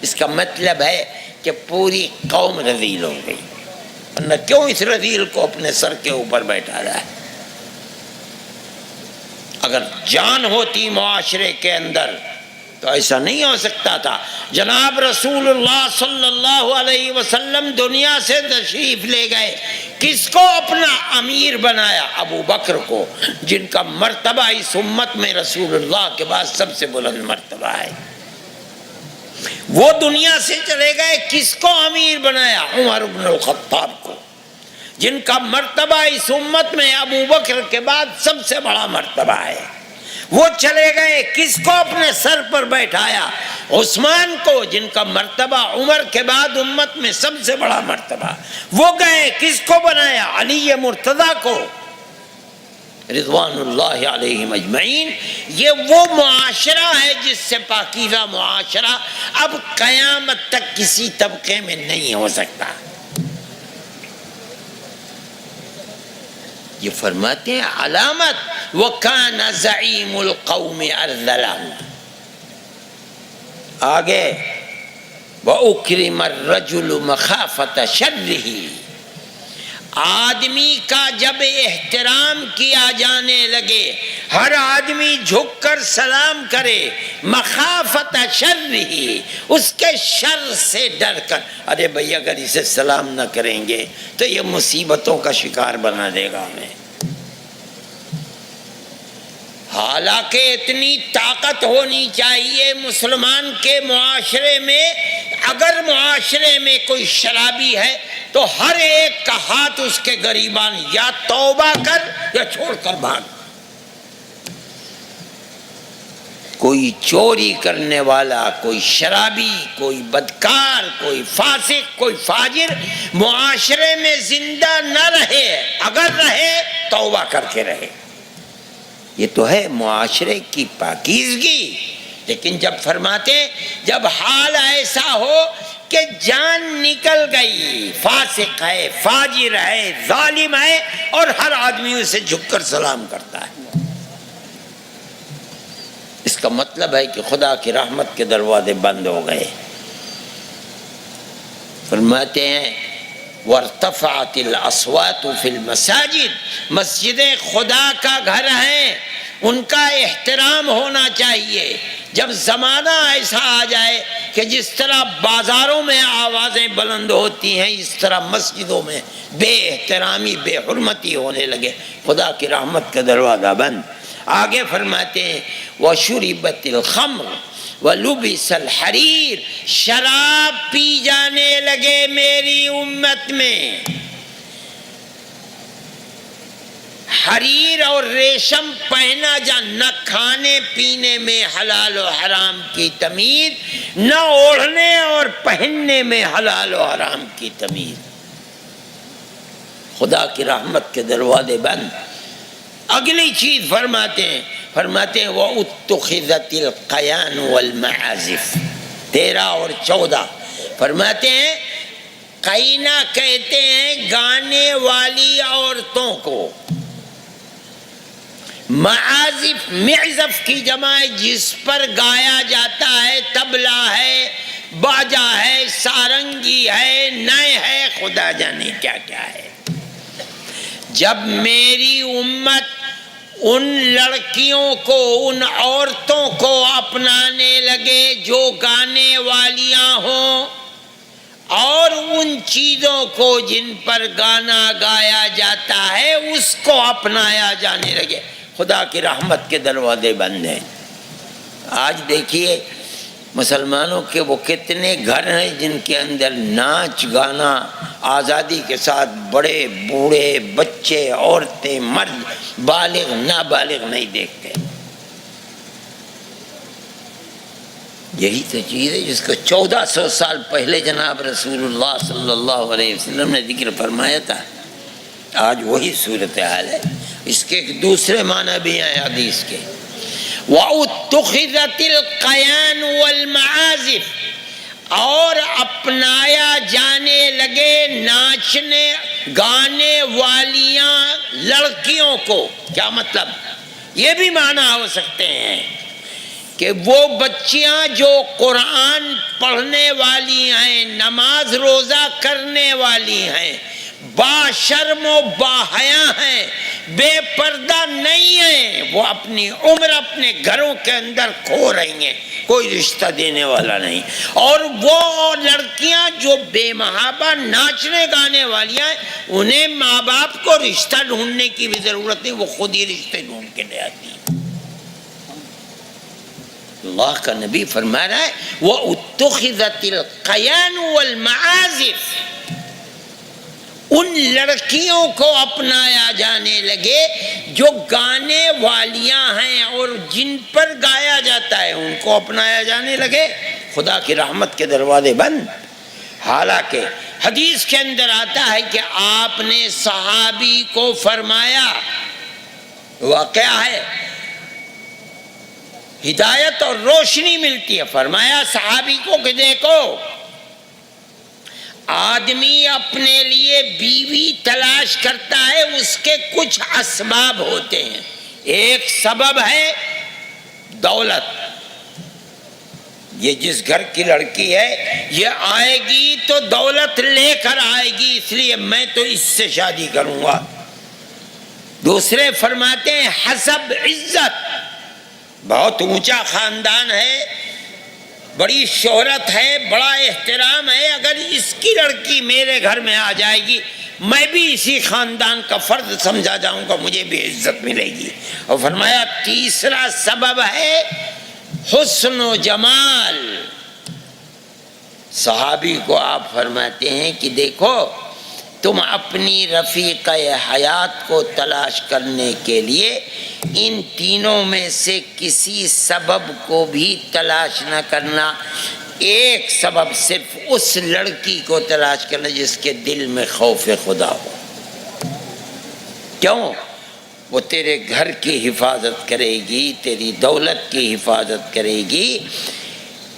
اس کا مطلب ہے کہ پوری قوم رذیل ہو گئی، ورنہ کیوں اس رذیل کو اپنے سر کے اوپر بیٹھا رہا ہے؟ اگر جان ہوتی معاشرے کے اندر تو ایسا نہیں ہو سکتا تھا۔ جناب رسول اللہ صلی اللہ علیہ وسلم دنیا سے تشریف لے گئے، کس کو اپنا امیر بنایا؟ ابو بکر کو، جن کا مرتبہ اس امت میں رسول اللہ کے بعد سب سے بلند مرتبہ ہے۔ وہ دنیا سے چلے گئے، کس کو امیر بنایا؟ عمر بن الخطاب کو، جن کا مرتبہ اس امت میں ابو بکر کے بعد سب سے بڑا مرتبہ ہے۔ وہ چلے گئے، کس کو اپنے سر پر بیٹھایا؟ عثمان کو، جن کا مرتبہ عمر کے بعد امت میں سب سے بڑا مرتبہ۔ وہ گئے، کس کو بنایا؟ علی مرتضیٰ کو، رضوان اللہ علیہم اجمعین۔ یہ وہ معاشرہ ہے جس سے پاکیزہ معاشرہ اب قیامت تک کسی طبقے میں نہیں ہو سکتا۔ یہ فرماتے ہیں علامت وَكَانَ زَعِيمُ الْقَوْمِ أَرْذَلَهُمْ۔ آگے وَأُكْرِمَ الرَّجُلُ مَخَافَةَ شَرِّهِ، آدمی کا جب احترام کیا جانے لگے، ہر آدمی جھک کر سلام کرے، مخافت شرہ، اس کے شر سے ڈر کر، ارے بھئی اگر اسے سلام نہ کریں گے تو یہ مصیبتوں کا شکار بنا دے گا ہمیں۔ حالانکہ اتنی طاقت ہونی چاہیے مسلمان کے معاشرے میں، اگر معاشرے میں کوئی شرابی ہے تو ہر ایک کا ہاتھ اس کے گریبان، یا توبہ کر یا چھوڑ کر بھاگ۔ کوئی چوری کرنے والا، کوئی شرابی، کوئی بدکار، کوئی فاسق، کوئی فاجر معاشرے میں زندہ نہ رہے، اگر رہے توبہ کر کے رہے۔ یہ تو ہے معاشرے کی پاکیزگی۔ لیکن جب فرماتے جب حال ایسا ہو کہ جان نکل گئی، فاسق ہے، فاجر ہے، ظالم ہے، اور ہر آدمی اسے جھک کر سلام کرتا ہے، اس کا مطلب ہے کہ خدا کی رحمت کے دروازے بند ہو گئے۔ فرماتے ہیں وارتفعت الاصوات فی المساجد، مسجدیں خدا کا گھر ہیں، ان کا احترام ہونا چاہیے۔ جب زمانہ ایسا آ جائے کہ جس طرح بازاروں میں آوازیں بلند ہوتی ہیں، اس طرح مسجدوں میں بے احترامی، بے حرمتی ہونے لگے، خدا کی رحمت کا دروازہ بند۔ آگے فرماتے ہیں وَشُرِبَتِ الْخَمْرُ وَلُبِسَ الْحَرِيرُ، شراب پی جانے لگے میری امت میں، حریر اور ریشم پہنا نہ کھانے پینے میں حلال و حرام کی تمیز، نہ اوڑھنے اور پہننے میں حلال و حرام کی تمیز۔ خدا کی رحمت کے دروازے بند۔ اگلی چیز فرماتے ہیں وَأُتُّخِذَتِ الْقَيَانُ وَالْمَعَازِفُ، 13 اور 14 فرماتے ہیں قینا کہتے ہیں گانے والی عورتوں کو، معازف معزف کی جمع ہے جس پر گایا جاتا ہے، طبلہ ہے، باجا ہے، سارنگی ہے، نئے ہے، خدا جانے کیا کیا ہے۔ جب میری امت ان لڑکیوں کو، ان عورتوں کو اپنانے لگے جو گانے والیاں ہوں، اور ان چیزوں کو جن پر گانا گایا جاتا ہے اس کو اپنایا جانے لگے، خدا کی رحمت کے دروازے بند ہیں۔ آج دیکھیے مسلمانوں کے وہ کتنے گھر ہیں جن کے اندر ناچ گانا آزادی کے ساتھ، بڑے بوڑھے، بچے، عورتیں، مرد، بالغ نابالغ نہیں دیکھتے۔ یہی تو چیز ہے جس کو 1400 سال پہلے جناب رسول اللہ صلی اللہ علیہ وسلم نے ذکر فرمایا تھا، آج وہی صورتحال ہے۔ اس کے ایک دوسرے معنی بھی ہیں حدیث کے، وَأُتُّخِذَتِ الْقَيَانُ وَالْمَعَازِفُ، اور اپنایا جانے لگے ناچنے گانے والیاں لڑکیوں کو۔ کیا مطلب؟ یہ بھی معنی ہو سکتے ہیں کہ وہ بچیاں جو قرآن پڑھنے والی ہیں، نماز روزہ کرنے والی ہیں، با شرم و با حیا ہیں، بے پردہ نہیں ہیں، وہ اپنی عمر اپنے گھروں کے اندر کھو رہی ہیں، کوئی رشتہ دینے والا نہیں۔ اور وہ لڑکیاں جو بے محابہ ناچنے گانے والیاں ہیں، انہیں ماں باپ کو رشتہ ڈھونڈنے کی بھی ضرورت نہیں، وہ خود ہی رشتے ڈھونڈ کے لے آتی ہیں۔ اللہ کا نبی فرما رہا ہے وَأُتُّخِذَتِ الْقَيَانُ وَالْمَعَازِفُ، ان لڑکیوں کو اپنایا جانے لگے جو گانے والیاں ہیں اور جن پر گایا جاتا ہے، ان کو اپنایا جانے لگے، خدا کی رحمت کے دروازے بند۔ حالانکہ حدیث کے اندر آتا ہے کہ آپ نے صحابی کو فرمایا، واقعہ ہے، ہدایت اور روشنی ملتی ہے، فرمایا صحابی کو کہ دیکھو آدمی اپنے لیے بیوی تلاش کرتا ہے، اس کے کچھ اسباب ہوتے ہیں۔ ایک سبب ہے دولت، یہ جس گھر کی لڑکی ہے یہ آئے گی تو دولت لے کر آئے گی، اس لیے میں تو اس سے شادی کروں گا۔ دوسرے فرماتے ہیں حسب، عزت، بہت اونچا خاندان ہے، بڑی شہرت ہے، بڑا احترام ہے، اگر اس کی لڑکی میرے گھر میں آ جائے گی میں بھی اسی خاندان کا فرد سمجھا جاؤں گا، مجھے بھی عزت ملے گی۔ اور فرمایا تیسرا سبب ہے حسن و جمال۔ صحابی کو آپ فرماتے ہیں کہ دیکھو تم اپنی رفیقہ حیات کو تلاش کرنے کے لیے ان تینوں میں سے کسی سبب کو بھی تلاش نہ کرنا، ایک سبب صرف اس لڑکی کو تلاش کرنا جس کے دل میں خوف خدا ہو۔ کیوں؟ وہ تیرے گھر کی حفاظت کرے گی، تیری دولت کی حفاظت کرے گی،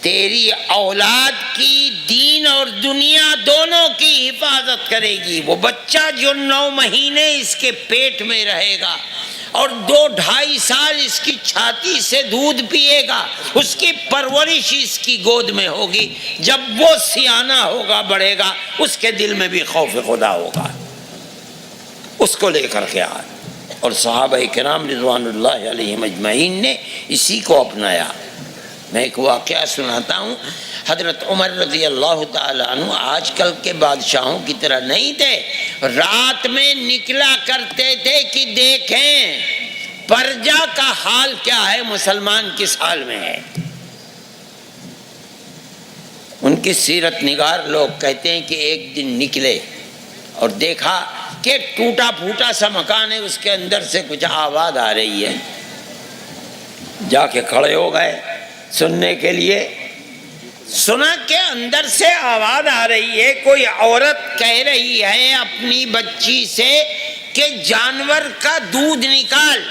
تیری اولاد کی دین اور دنیا دونوں کی حفاظت کرے گی۔ وہ بچہ جو 9 مہینے اس کے پیٹ میں رہے گا اور 2-2.5 سال اس کی چھاتی سے دودھ پیے گا، اس کی پرورش اس کی گود میں ہوگی، جب وہ سیانہ ہوگا بڑھے گا اس کے دل میں بھی خوف خدا ہوگا، اس کو لے کر کے آئے۔ اور صحابہ کرام رضوان اللہ علیہم اجمعین نے اسی کو اپنایا۔ میں ایک واقعہ سناتا ہوں۔ حضرت عمر رضی اللہ تعالیٰ عنہ آج کل کے بادشاہوں کی طرح نہیں تھے، رات میں نکلا کرتے تھے کہ دیکھیں پرجا کا حال کیا ہے، مسلمان کس حال میں ہے۔ ان کی سیرت نگار لوگ کہتے ہیں کہ ایک دن نکلے اور دیکھا کہ ٹوٹا پھوٹا سا مکان ہے، اس کے اندر سے کچھ آواز آ رہی ہے۔ جا کے کھڑے ہو گئے سننے کے لیے، سنا کہ اندر سے آواز آ رہی ہے، کوئی عورت کہہ رہی ہے اپنی بچی سے کہ جانور کا دودھ نکال۔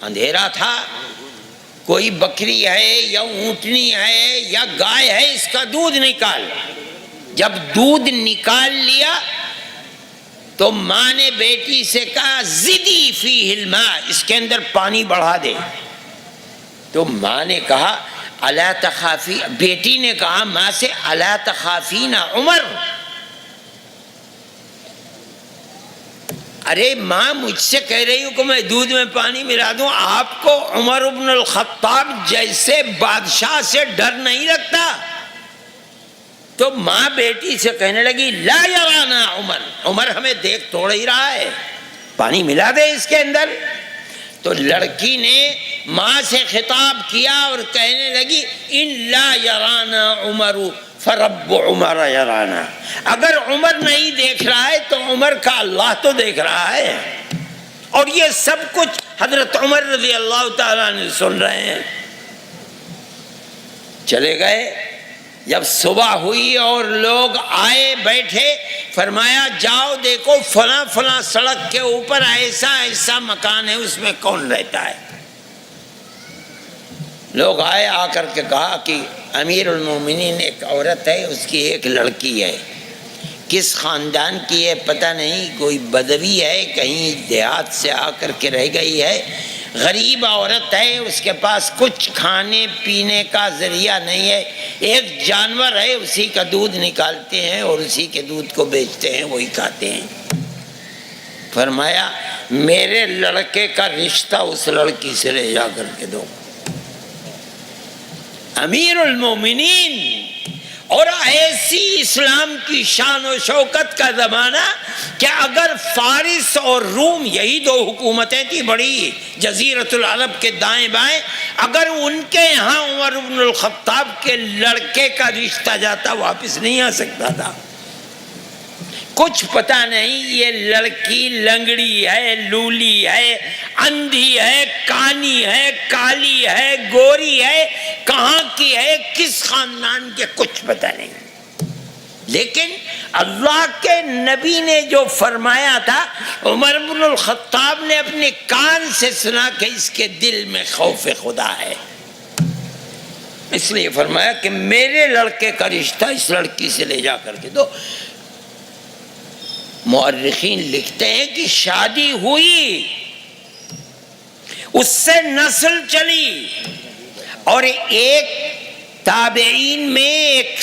اندھیرا تھا، کوئی بکری ہے یا اونٹنی ہے یا گائے ہے، اس کا دودھ نکال۔ جب دودھ نکال لیا تو ماں نے بیٹی سے کہا زدی فیہ الماء، اس کے اندر پانی بڑھا دے۔ تو ماں نے کہا الا تخافی، بیٹی نے کہا ماں سے الا تخافین عمر، ارے ماں مجھ سے کہہ رہی ہوں کہ میں دودھ میں پانی ملا دوں، آپ کو عمر بن الخطاب جیسے بادشاہ سے ڈر نہیں لگتا؟ تو ماں بیٹی سے کہنے لگی لا یرانا عمر، عمر ہمیں دیکھ توڑ ہی رہا ہے، پانی ملا دے اس کے اندر۔ تو لڑکی نے ماں سے خطاب کیا اور کہنے لگی ان لا یرانا عمر فرب عمر یرانا، اگر عمر نہیں دیکھ رہا ہے تو عمر کا اللہ تو دیکھ رہا ہے۔ اور یہ سب کچھ حضرت عمر رضی اللہ تعالیٰ عنہ سن رہے ہیں۔ چلے گئے، جب صبح ہوئی اور لوگ آئے بیٹھے، فرمایا جاؤ دیکھو فلاں فلاں سڑک کے اوپر ایسا ایسا مکان ہے، اس میں کون رہتا ہے۔ لوگ آئے، آ کر کے کہا کہ امیر المومنین ایک عورت ہے، اس کی ایک لڑکی ہے، کس خاندان کی ہے پتہ نہیں، کوئی بدوی ہے، کہیں دیہات سے آ کر کے رہ گئی ہے، غریب عورت ہے، اس کے پاس کچھ کھانے پینے کا ذریعہ نہیں ہے، ایک جانور ہے، اسی کا دودھ نکالتے ہیں اور اسی کے دودھ کو بیچتے ہیں، وہی کھاتے ہیں۔ فرمایا میرے لڑکے کا رشتہ اس لڑکی سے لے جا کر کے دو۔ امیر المومنین، اور ایسی اسلام کی شان و شوکت کا زمانہ کہ اگر فارس اور روم، یہی 2 حکومتیں تھی بڑی جزیرۃ العرب کے دائیں بائیں، اگر ان کے یہاں عمر بن الخطاب کے لڑکے کا رشتہ جاتا واپس نہیں آ سکتا تھا۔ کچھ پتہ نہیں یہ لڑکی لنگڑی ہے، لولی ہے، اندھی ہے، کانی ہے، کالی ہے، گوری ہے، کہاں کی ہے، کس خاندان کے، کچھ پتہ نہیں۔ لیکن اللہ کے نبی نے جو فرمایا تھا، عمر بن الخطاب نے اپنے کان سے سنا کہ اس کے دل میں خوف خدا ہے، اس لیے فرمایا کہ میرے لڑکے کا رشتہ اس لڑکی سے لے جا کر کے دو۔ مورخین لکھتے ہیں کہ شادی ہوئی، اس سے نسل چلی، اور ایک تابعین میں ایک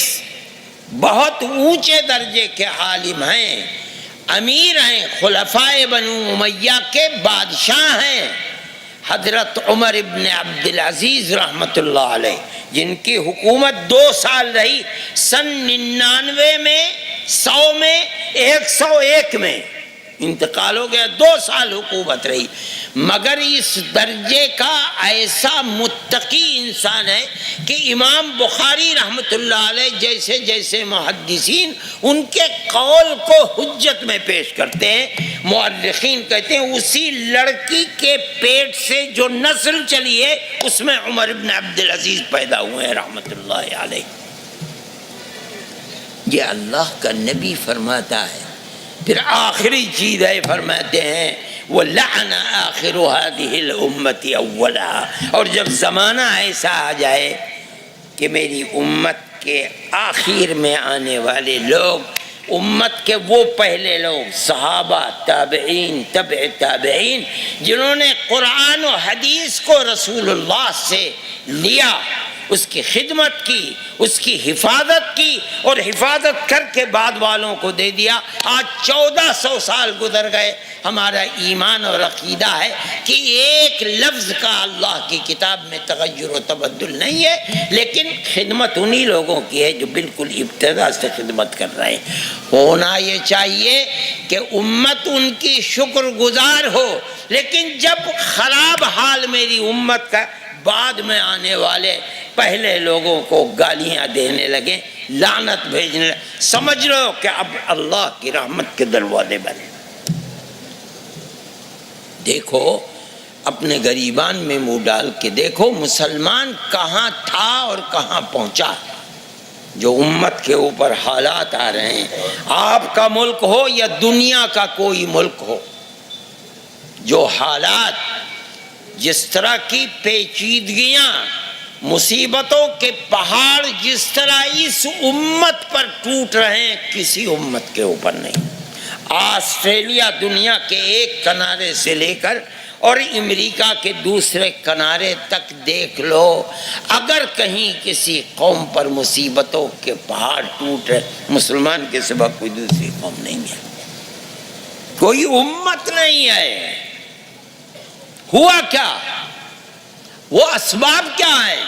بہت اونچے درجے کے عالم ہیں، امیر ہیں، خلفائے بنو امیہ کے بادشاہ ہیں، حضرت عمر ابن عبدالعزیز رحمۃ اللہ علیہ، جن کی حکومت 2 سال رہی، سن 99 میں 100 میں 101 میں انتقال ہو گیا، 2 سال حکومت رہی، مگر اس درجے کا ایسا متقی انسان ہے کہ امام بخاری رحمۃ اللہ علیہ جیسے جیسے محدثین ان کے قول کو حجت میں پیش کرتے ہیں، مؤرخین کہتے ہیں اسی لڑکی کے پیٹ سے جو نسل چلی ہے اس میں عمر بن عبد العزیز پیدا ہوئے ہیں رحمۃ اللہ علیہ۔ یہ اللہ کا نبی فرماتا ہے۔ پھر آخری چیز ہے، فرماتے ہیں وَلَعْنَ آخِرُ هَذِهِ الْأُمَّةِ أَوَّلَهَا، اور جب زمانہ ایسا آ جائے کہ میری امت کے آخر میں آنے والے لوگ، امت کے وہ پہلے لوگ صحابہ، تابعین، تبع تابعین، جنہوں نے قرآن و حدیث کو رسول اللہ سے لیا، اس کی خدمت کی، اس کی حفاظت کی، اور حفاظت کر کے بعد والوں کو دے دیا۔ آج 1400 سال گزر گئے، ہمارا ایمان اور عقیدہ ہے کہ ایک لفظ کا اللہ کی کتاب میں تغیر و تبدل نہیں ہے، لیکن خدمت انہی لوگوں کی ہے جو بالکل ابتدا سے خدمت کر رہے ہیں۔ ہونا یہ چاہیے کہ امت ان کی شکر گزار ہو، لیکن جب خراب حال میری امت کا، بعد میں آنے والے پہلے لوگوں کو گالیاں دینے لگے، لعنت بھیجنے لگے، سمجھ لو کہ اب اللہ کی رحمت کے دروازے بنے۔ دیکھو اپنے گریبان میں منہ ڈال کے دیکھو مسلمان کہاں تھا اور کہاں پہنچا۔ جو امت کے اوپر حالات آ رہے ہیں، آپ کا ملک ہو یا دنیا کا کوئی ملک ہو، جو حالات، جس طرح کی پیچیدگیاں، مصیبتوں کے پہاڑ جس طرح اس امت پر ٹوٹ رہے ہیں، کسی امت کے اوپر نہیں۔ آسٹریلیا دنیا کے ایک کنارے سے لے کر اور امریکہ کے دوسرے کنارے تک دیکھ لو، اگر کہیں کسی قوم پر مصیبتوں کے پہاڑ ٹوٹ رہے، مسلمان کے سوا کوئی دوسری قوم نہیں ہے، کوئی امت نہیں ہے۔ ہوا کیا؟ وہ اسباب کیا ہے؟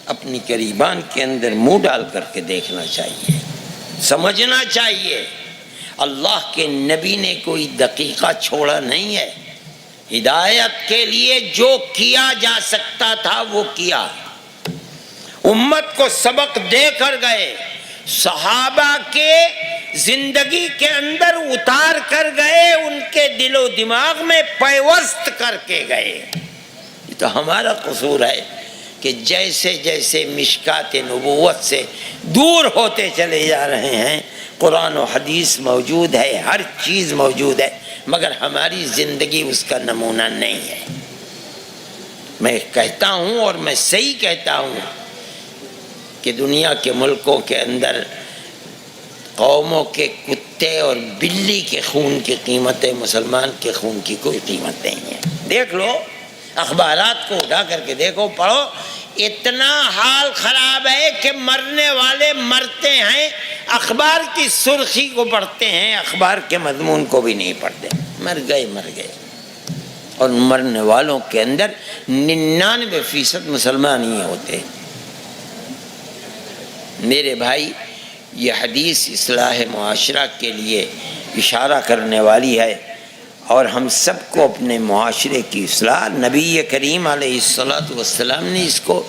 اپنی گریبان کے اندر منہ ڈال کر کے دیکھنا چاہیے، سمجھنا چاہیے۔ اللہ کے نبی نے کوئی دقیقہ چھوڑا نہیں ہے، ہدایت کے لیے جو کیا جا سکتا تھا وہ کیا، امت کو سبق دے کر گئے، صحابہ کے زندگی کے اندر اتار کر گئے، ان کے دل و دماغ میں پیوست کر کے گئے۔ یہ تو ہمارا قصور ہے کہ جیسے جیسے مشکات نبوت سے دور ہوتے چلے جا رہے ہیں، قرآن و حدیث موجود ہے، ہر چیز موجود ہے، مگر ہماری زندگی اس کا نمونہ نہیں ہے۔ میں کہتا ہوں اور میں صحیح کہتا ہوں کہ دنیا کے ملکوں کے اندر قوموں کے کتے اور بلی کے خون کی قیمت ہے، مسلمان کے خون کی کوئی قیمت نہیں ہے۔ دیکھ لو، اخبارات کو اٹھا کر کے دیکھو، پڑھو، اتنا حال خراب ہے کہ مرنے والے مرتے ہیں، اخبار کی سرخی کو پڑھتے ہیں، اخبار کے مضمون کو بھی نہیں پڑھتے، مر گئے مر گئے۔ اور مرنے والوں کے اندر 99% مسلمان ہی ہوتے۔ میرے بھائی، یہ حدیث اصلاح معاشرہ کے لیے اشارہ کرنے والی ہے، اور ہم سب کو اپنے معاشرے کی اصلاح، نبی کریم علیہ الصلوۃ والسلام نے اس کو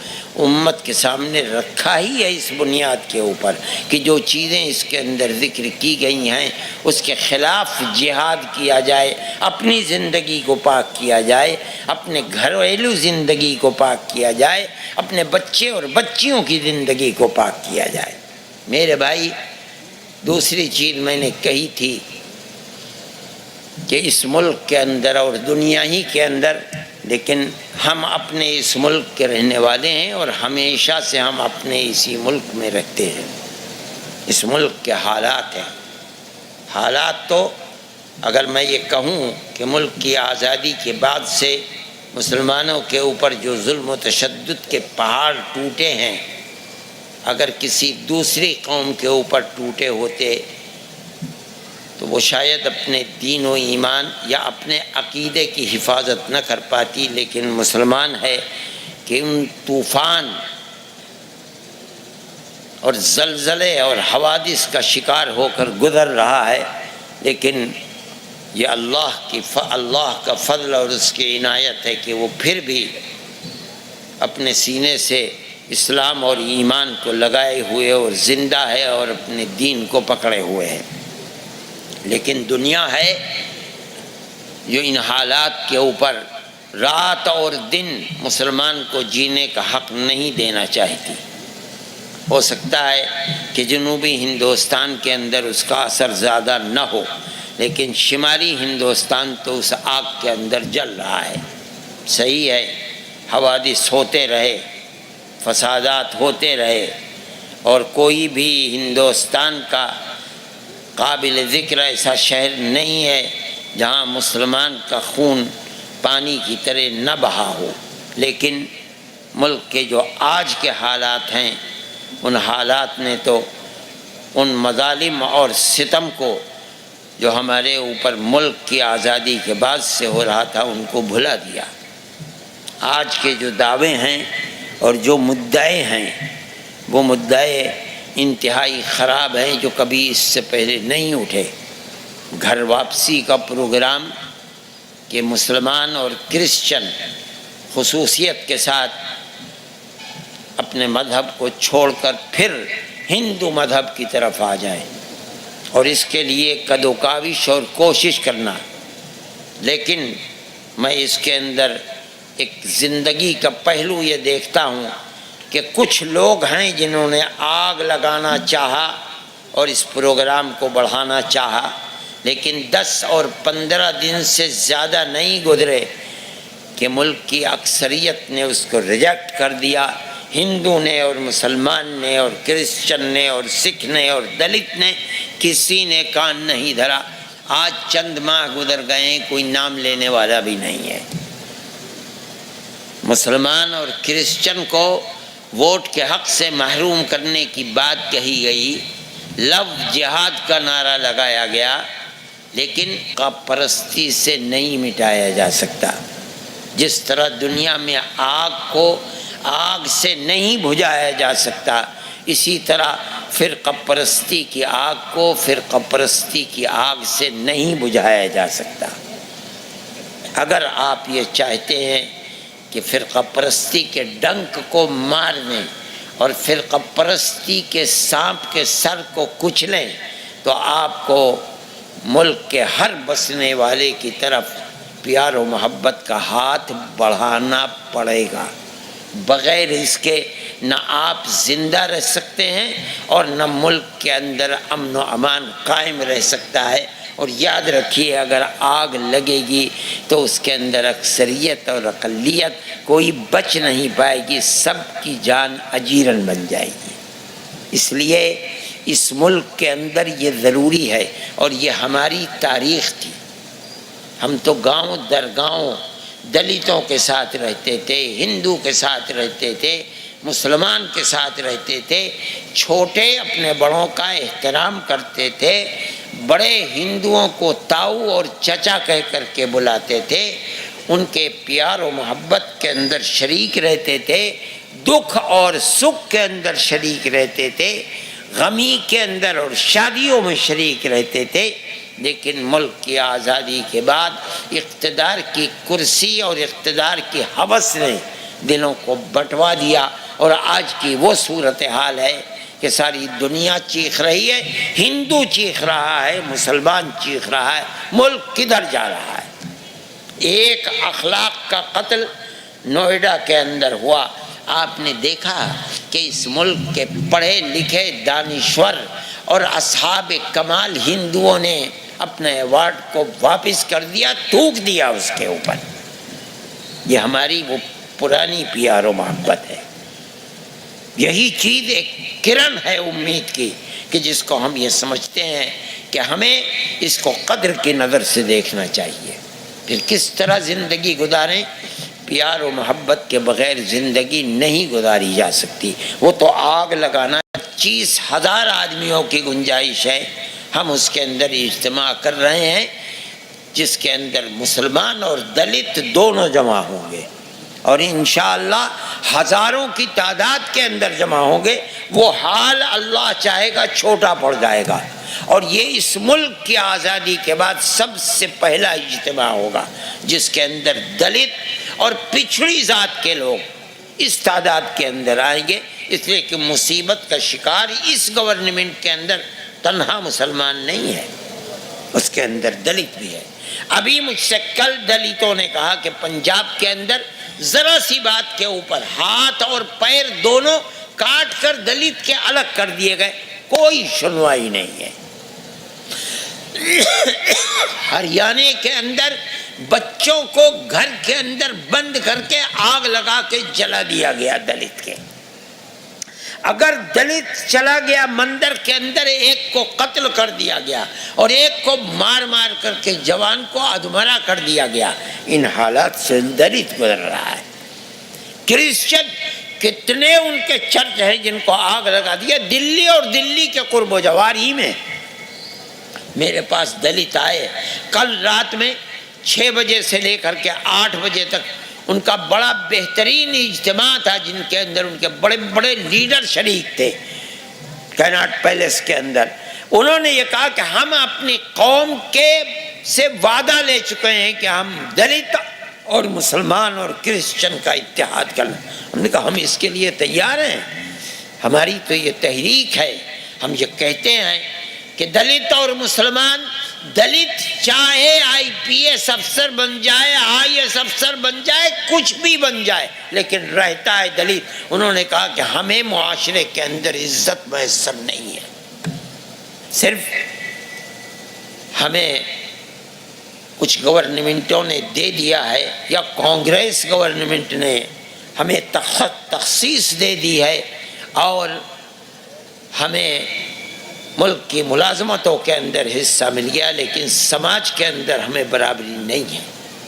امت کے سامنے رکھا ہی ہے اس بنیاد کے اوپر کہ جو چیزیں اس کے اندر ذکر کی گئی ہیں اس کے خلاف جہاد کیا جائے، اپنی زندگی کو پاک کیا جائے، اپنے گھریلو زندگی کو پاک کیا جائے، اپنے بچے اور بچیوں کی زندگی کو پاک کیا جائے۔ میرے بھائی، دوسری چیز میں نے کہی تھی کہ اس ملک کے اندر اور دنیا ہی کے اندر، لیکن ہم اپنے اس ملک کے رہنے والے ہیں اور ہمیشہ سے ہم اپنے اسی ملک میں رہتے ہیں۔ اس ملک کے حالات ہیں، حالات تو اگر میں یہ کہوں کہ ملک کی آزادی کے بعد سے مسلمانوں کے اوپر جو ظلم و تشدد کے پہاڑ ٹوٹے ہیں، اگر کسی دوسری قوم کے اوپر ٹوٹے ہوتے تو وہ شاید اپنے دین و ایمان یا اپنے عقیدے کی حفاظت نہ کر پاتی، لیکن مسلمان ہے کہ ان طوفان اور زلزلے اور حوادث کا شکار ہو کر گزر رہا ہے، لیکن یہ اللہ کا فضل اور اس کی عنایت ہے کہ وہ پھر بھی اپنے سینے سے اسلام اور ایمان کو لگائے ہوئے اور زندہ ہے اور اپنے دین کو پکڑے ہوئے ہے۔ لیکن دنیا ہے جو ان حالات کے اوپر رات اور دن مسلمان کو جینے کا حق نہیں دینا چاہتی۔ ہو سکتا ہے کہ جنوبی ہندوستان کے اندر اس کا اثر زیادہ نہ ہو، لیکن شمالی ہندوستان تو اس آگ کے اندر جل رہا ہے۔ صحیح ہے، حوادث ہوتے رہے، فسادات ہوتے رہے، اور کوئی بھی ہندوستان کا قابل ذکر ایسا شہر نہیں ہے جہاں مسلمان کا خون پانی کی طرح نہ بہا ہو، لیکن ملک کے جو آج کے حالات ہیں ان حالات نے تو ان مظالم اور ستم کو جو ہمارے اوپر ملک کی آزادی کے بعد سے ہو رہا تھا ان کو بھلا دیا۔ آج کے جو دعوے ہیں اور جو مدعے ہیں وہ مدعے انتہائی خراب ہیں جو کبھی اس سے پہلے نہیں اٹھے۔ گھر واپسی کا پروگرام کہ مسلمان اور کرسچن خصوصیت کے ساتھ اپنے مذہب کو چھوڑ کر پھر ہندو مذہب کی طرف آ جائیں، اور اس کے لیے قد و کاوش اور کوشش کرنا، لیکن میں اس کے اندر ایک زندگی کا پہلو یہ دیکھتا ہوں کہ کچھ لوگ ہیں جنہوں نے آگ لگانا چاہا اور اس پروگرام کو بڑھانا چاہا، لیکن 10 اور 15 دن سے زیادہ نہیں گزرے کہ ملک کی اکثریت نے اس کو ریجیکٹ کر دیا۔ ہندو نے اور مسلمان نے اور کرسچن نے اور سکھ نے اور دلت نے، کسی نے کان نہیں دھرا۔ آج چند ماہ گزر گئے، کوئی نام لینے والا بھی نہیں ہے۔ مسلمان اور کرسچن کو ووٹ کے حق سے محروم کرنے کی بات کہی گئی، لفظ جہاد کا نعرہ لگایا گیا، لیکن قوم پرستی سے نہیں مٹایا جا سکتا۔ جس طرح دنیا میں آگ کو آگ سے نہیں بجھایا جا سکتا، اسی طرح فرقہ پرستی کی آگ کو فرقہ پرستی کی آگ سے نہیں بجھایا جا سکتا۔ اگر آپ یہ چاہتے ہیں کہ فرقہ پرستی کے ڈنک کو مار دیں اور فرقہ پرستی کے سانپ کے سر کو کچلیں، تو آپ کو ملک کے ہر بسنے والے کی طرف پیار و محبت کا ہاتھ بڑھانا پڑے گا۔ بغیر اس کے نہ آپ زندہ رہ سکتے ہیں اور نہ ملک کے اندر امن و امان قائم رہ سکتا ہے۔ اور یاد رکھیے، اگر آگ لگے گی تو اس کے اندر اکثریت اور اقلیت کوئی بچ نہیں پائے گی، سب کی جان اجیرن بن جائے گی۔ اس لیے اس ملک کے اندر یہ ضروری ہے، اور یہ ہماری تاریخ تھی۔ ہم تو گاؤں در گاؤں دلتوں کے ساتھ رہتے تھے، ہندو کے ساتھ رہتے تھے، مسلمان کے ساتھ رہتے تھے، چھوٹے اپنے بڑوں کا احترام کرتے تھے، بڑے ہندوؤں کو تاؤ اور چچا کہہ کر کے بلاتے تھے، ان کے پیار و محبت کے اندر شریک رہتے تھے، دکھ اور سکھ کے اندر شریک رہتے تھے، غمی کے اندر اور شادیوں میں شریک رہتے تھے۔ لیکن ملک کی آزادی کے بعد اقتدار کی کرسی اور اقتدار کی ہوس نے دلوں کو بٹوا دیا، اور آج کی وہ صورتحال ہے کہ ساری دنیا چیخ رہی ہے، ہندو چیخ رہا ہے، مسلمان چیخ رہا ہے، ملک کدھر جا رہا ہے۔ ایک اخلاق کا قتل نوئیڈا کے اندر ہوا۔ آپ نے دیکھا کہ اس ملک کے پڑھے لکھے دانشور اور اصحاب کمال ہندوؤں نے اپنے ایوارڈ کو واپس کر دیا، تھوک دیا اس کے اوپر۔ یہ ہماری وہ پرانی پیار و محبت ہے۔ یہی چیز ایک کرن ہے امید کی کہ جس کو ہم یہ سمجھتے ہیں کہ ہمیں اس کو قدر کی نظر سے دیکھنا چاہیے۔ پھر کس طرح زندگی گزاریں؟ پیار و محبت کے بغیر زندگی نہیں گزاری جا سکتی۔ وہ تو آگ لگانا 25,000 آدمیوں کی گنجائش ہے، ہم اس کے اندر اجتماع کر رہے ہیں جس کے اندر مسلمان اور دلت دونوں جمع ہوں گے، اور انشاءاللہ ہزاروں کی تعداد کے اندر جمع ہوں گے، وہ حال اللہ چاہے گا چھوٹا پڑ جائے گا، اور یہ اس ملک کی آزادی کے بعد سب سے پہلا اجتماع ہوگا جس کے اندر دلت اور پچھڑی ذات کے لوگ اس تعداد کے اندر آئیں گے، اس لیے کہ مصیبت کا شکار اس گورنمنٹ کے اندر تنہا مسلمان نہیں ہے، اس کے اندر دلت بھی ہے۔ ابھی مجھ سے کل دلتوں نے کہا کہ پنجاب کے اندر ذرا سی بات کے اوپر ہاتھ اور پیر دونوں کاٹ کر دلت کے الگ کر دیے گئے، کوئی سنوائی نہیں ہے۔ ہریانے کے اندر بچوں کو گھر کے اندر بند کر کے آگ لگا کے جلا دیا گیا دلت کے۔ اگر دلت چلا گیا مندر کے اندر، ایک کو قتل کر دیا گیا اور ایک کو مار مار کر کے جوان کو ادھمرا کر دیا گیا۔ ان حالات سے دلت گزر رہا ہے۔ کرسچن کتنے ان کے چرچ ہیں جن کو آگ لگا دیا۔ دلی اور دلی کے قرب و جوار ہی میں میرے پاس دلت آئے کل رات میں 6 بجے سے لے کر کے 8 بجے تک، ان کا بڑا بہترین اجتماع تھا جن کے اندر ان کے بڑے بڑے لیڈر شریک تھے کیناٹ پیلیس کے اندر۔ انہوں نے یہ کہا کہ ہم اپنی قوم کے سے وعدہ لے چکے ہیں کہ ہم دلت اور مسلمان اور کرسچن کا اتحاد کرنا۔ ہم نے کہا ہم اس کے لیے تیار ہیں، ہماری تو یہ تحریک ہے۔ ہم یہ کہتے ہیں کہ دلت اور مسلمان، دلت چاہے IPS افسر بن جائے، IAS افسر بن جائے، کچھ بھی بن جائے، لیکن رہتا ہے دلت۔ انہوں نے کہا کہ ہمیں معاشرے کے اندر عزت میسر نہیں ہے، صرف ہمیں کچھ گورنمنٹوں نے دے دیا ہے، یا کانگریس گورنمنٹ نے ہمیں تخصیص دے دی ہے، اور ہمیں ملک کی ملازمتوں کے اندر حصہ مل گیا، لیکن سماج کے اندر ہمیں برابری نہیں ہے۔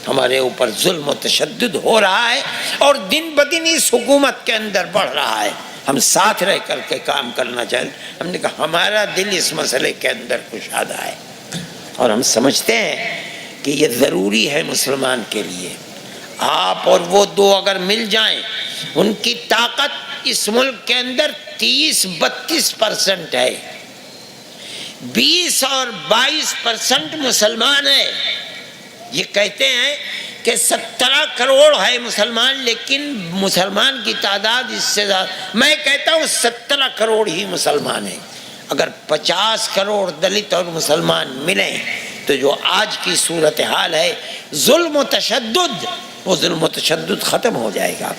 ہمارے اوپر ظلم و تشدد ہو رہا ہے اور دن بدن اس حکومت کے اندر بڑھ رہا ہے۔ ہم ساتھ رہ کر کے کام کرنا چاہتے۔ ہم نے کہا ہمارا دل اس مسئلے کے اندر کشادہ ہے، اور ہم سمجھتے ہیں کہ یہ ضروری ہے مسلمان کے لیے۔ آپ اور وہ دو اگر مل جائیں، ان کی طاقت اس ملک کے اندر 30-32% ہے، 20 اور 22% مسلمان ہے۔ یہ کہتے ہیں کہ 17 کروڑ ہے مسلمان، لیکن مسلمان کی تعداد اس سے زیادہ، میں کہتا ہوں 17 کروڑ ہی مسلمان ہیں۔ اگر 50 کروڑ دلت اور مسلمان ملیں تو جو آج کی صورتحال ہے ظلم و تشدد، وہ ظلم و تشدد ختم ہو جائے گا۔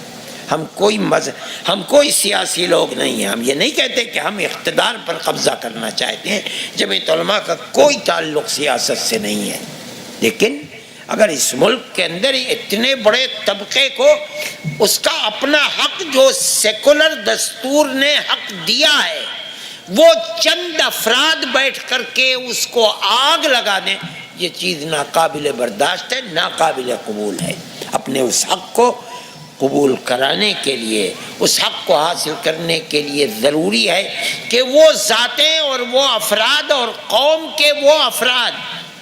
ہم کوئی سیاسی لوگ نہیں ہیں، ہم یہ نہیں کہتے کہ ہم اقتدار پر قبضہ کرنا چاہتے ہیں۔ جمعیت علماء کا کوئی تعلق سیاست سے نہیں ہے، لیکن اگر اس ملک کے اندر اتنے بڑے طبقے کو اس کا اپنا حق جو سیکولر دستور نے حق دیا ہے، وہ چند افراد بیٹھ کر کے اس کو آگ لگا دیں، یہ چیز ناقابل برداشت ہے، ناقابل قبول ہے۔ اپنے اس حق کو قبول کرانے کے لیے، اس حق کو حاصل کرنے کے لیے ضروری ہے کہ وہ ذاتیں اور وہ افراد اور قوم کے وہ افراد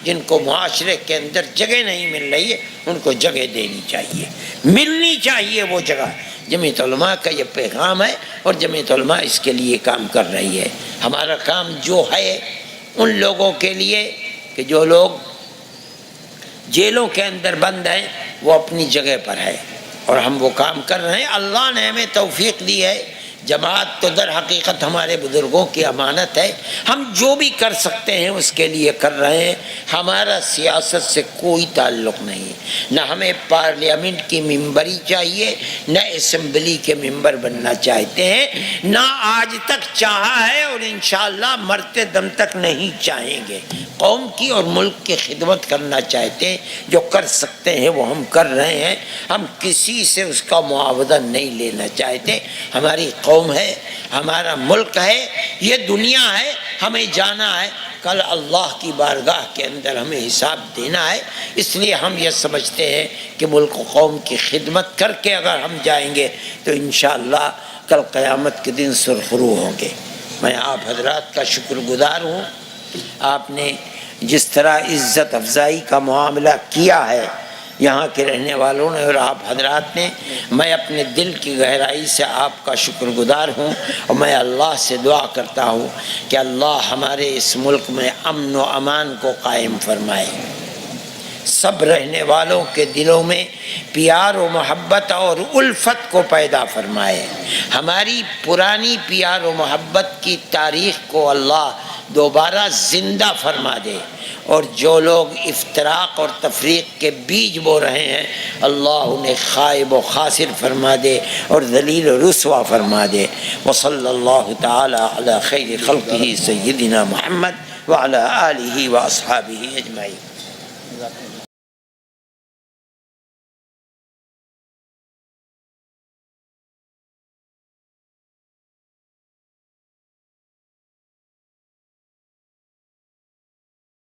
جن کو معاشرے کے اندر جگہ نہیں مل رہی ہے، ان کو جگہ دینی چاہیے، ملنی چاہیے وہ جگہ۔ جمعیت علماء کا یہ پیغام ہے، اور جمعیت علماء اس کے لیے کام کر رہی ہے۔ ہمارا کام جو ہے ان لوگوں کے لیے کہ جو لوگ جیلوں کے اندر بند ہیں، وہ اپنی جگہ پر ہے، اور ہم وہ کام کر رہے ہیں۔ اللہ نے ہمیں توفیق دی ہے۔ جماعت تو در حقیقت ہمارے بزرگوں کی امانت ہے، ہم جو بھی کر سکتے ہیں اس کے لیے کر رہے ہیں۔ ہمارا سیاست سے کوئی تعلق نہیں، نہ ہمیں پارلیمنٹ کی ممبری چاہیے، نہ اسمبلی کے ممبر بننا چاہتے ہیں، نہ آج تک چاہا ہے، اور انشاءاللہ مرتے دم تک نہیں چاہیں گے۔ قوم کی اور ملک کی خدمت کرنا چاہتے ہیں، جو کر سکتے ہیں وہ ہم کر رہے ہیں۔ ہم کسی سے اس کا معاوضہ نہیں لینا چاہتے۔ ہماری قوم ہے، ہمارا ملک ہے، یہ دنیا ہے، ہمیں جانا ہے، کل اللہ کی بارگاہ کے اندر ہمیں حساب دینا ہے۔ اس لیے ہم یہ سمجھتے ہیں کہ ملک و قوم کی خدمت کر کے اگر ہم جائیں گے تو انشاءاللہ کل قیامت کے دن سرخرو ہوں گے۔ میں آپ حضرات کا شکر گزار ہوں، آپ نے جس طرح عزت افزائی کا معاملہ کیا ہے، یہاں کے رہنے والوں نے اور آپ حضرات نے، میں اپنے دل کی گہرائی سے آپ کا شکر گزار ہوں، اور میں اللہ سے دعا کرتا ہوں کہ اللہ ہمارے اس ملک میں امن و امان کو قائم فرمائے، سب رہنے والوں کے دلوں میں پیار و محبت اور الفت کو پیدا فرمائے، ہماری پرانی پیار و محبت کی تاریخ کو اللہ دوبارہ زندہ فرما دے، اور جو لوگ افتراق اور تفریق کے بیج بو رہے ہیں اللہ انہیں خائب و خاسر فرما دے اور ذلیل و رسوا فرما دے۔ وصلی اللہ تعالی علی خیر خلقہ سیدنا محمد وعلی آلہ واصحابہ اجمعین۔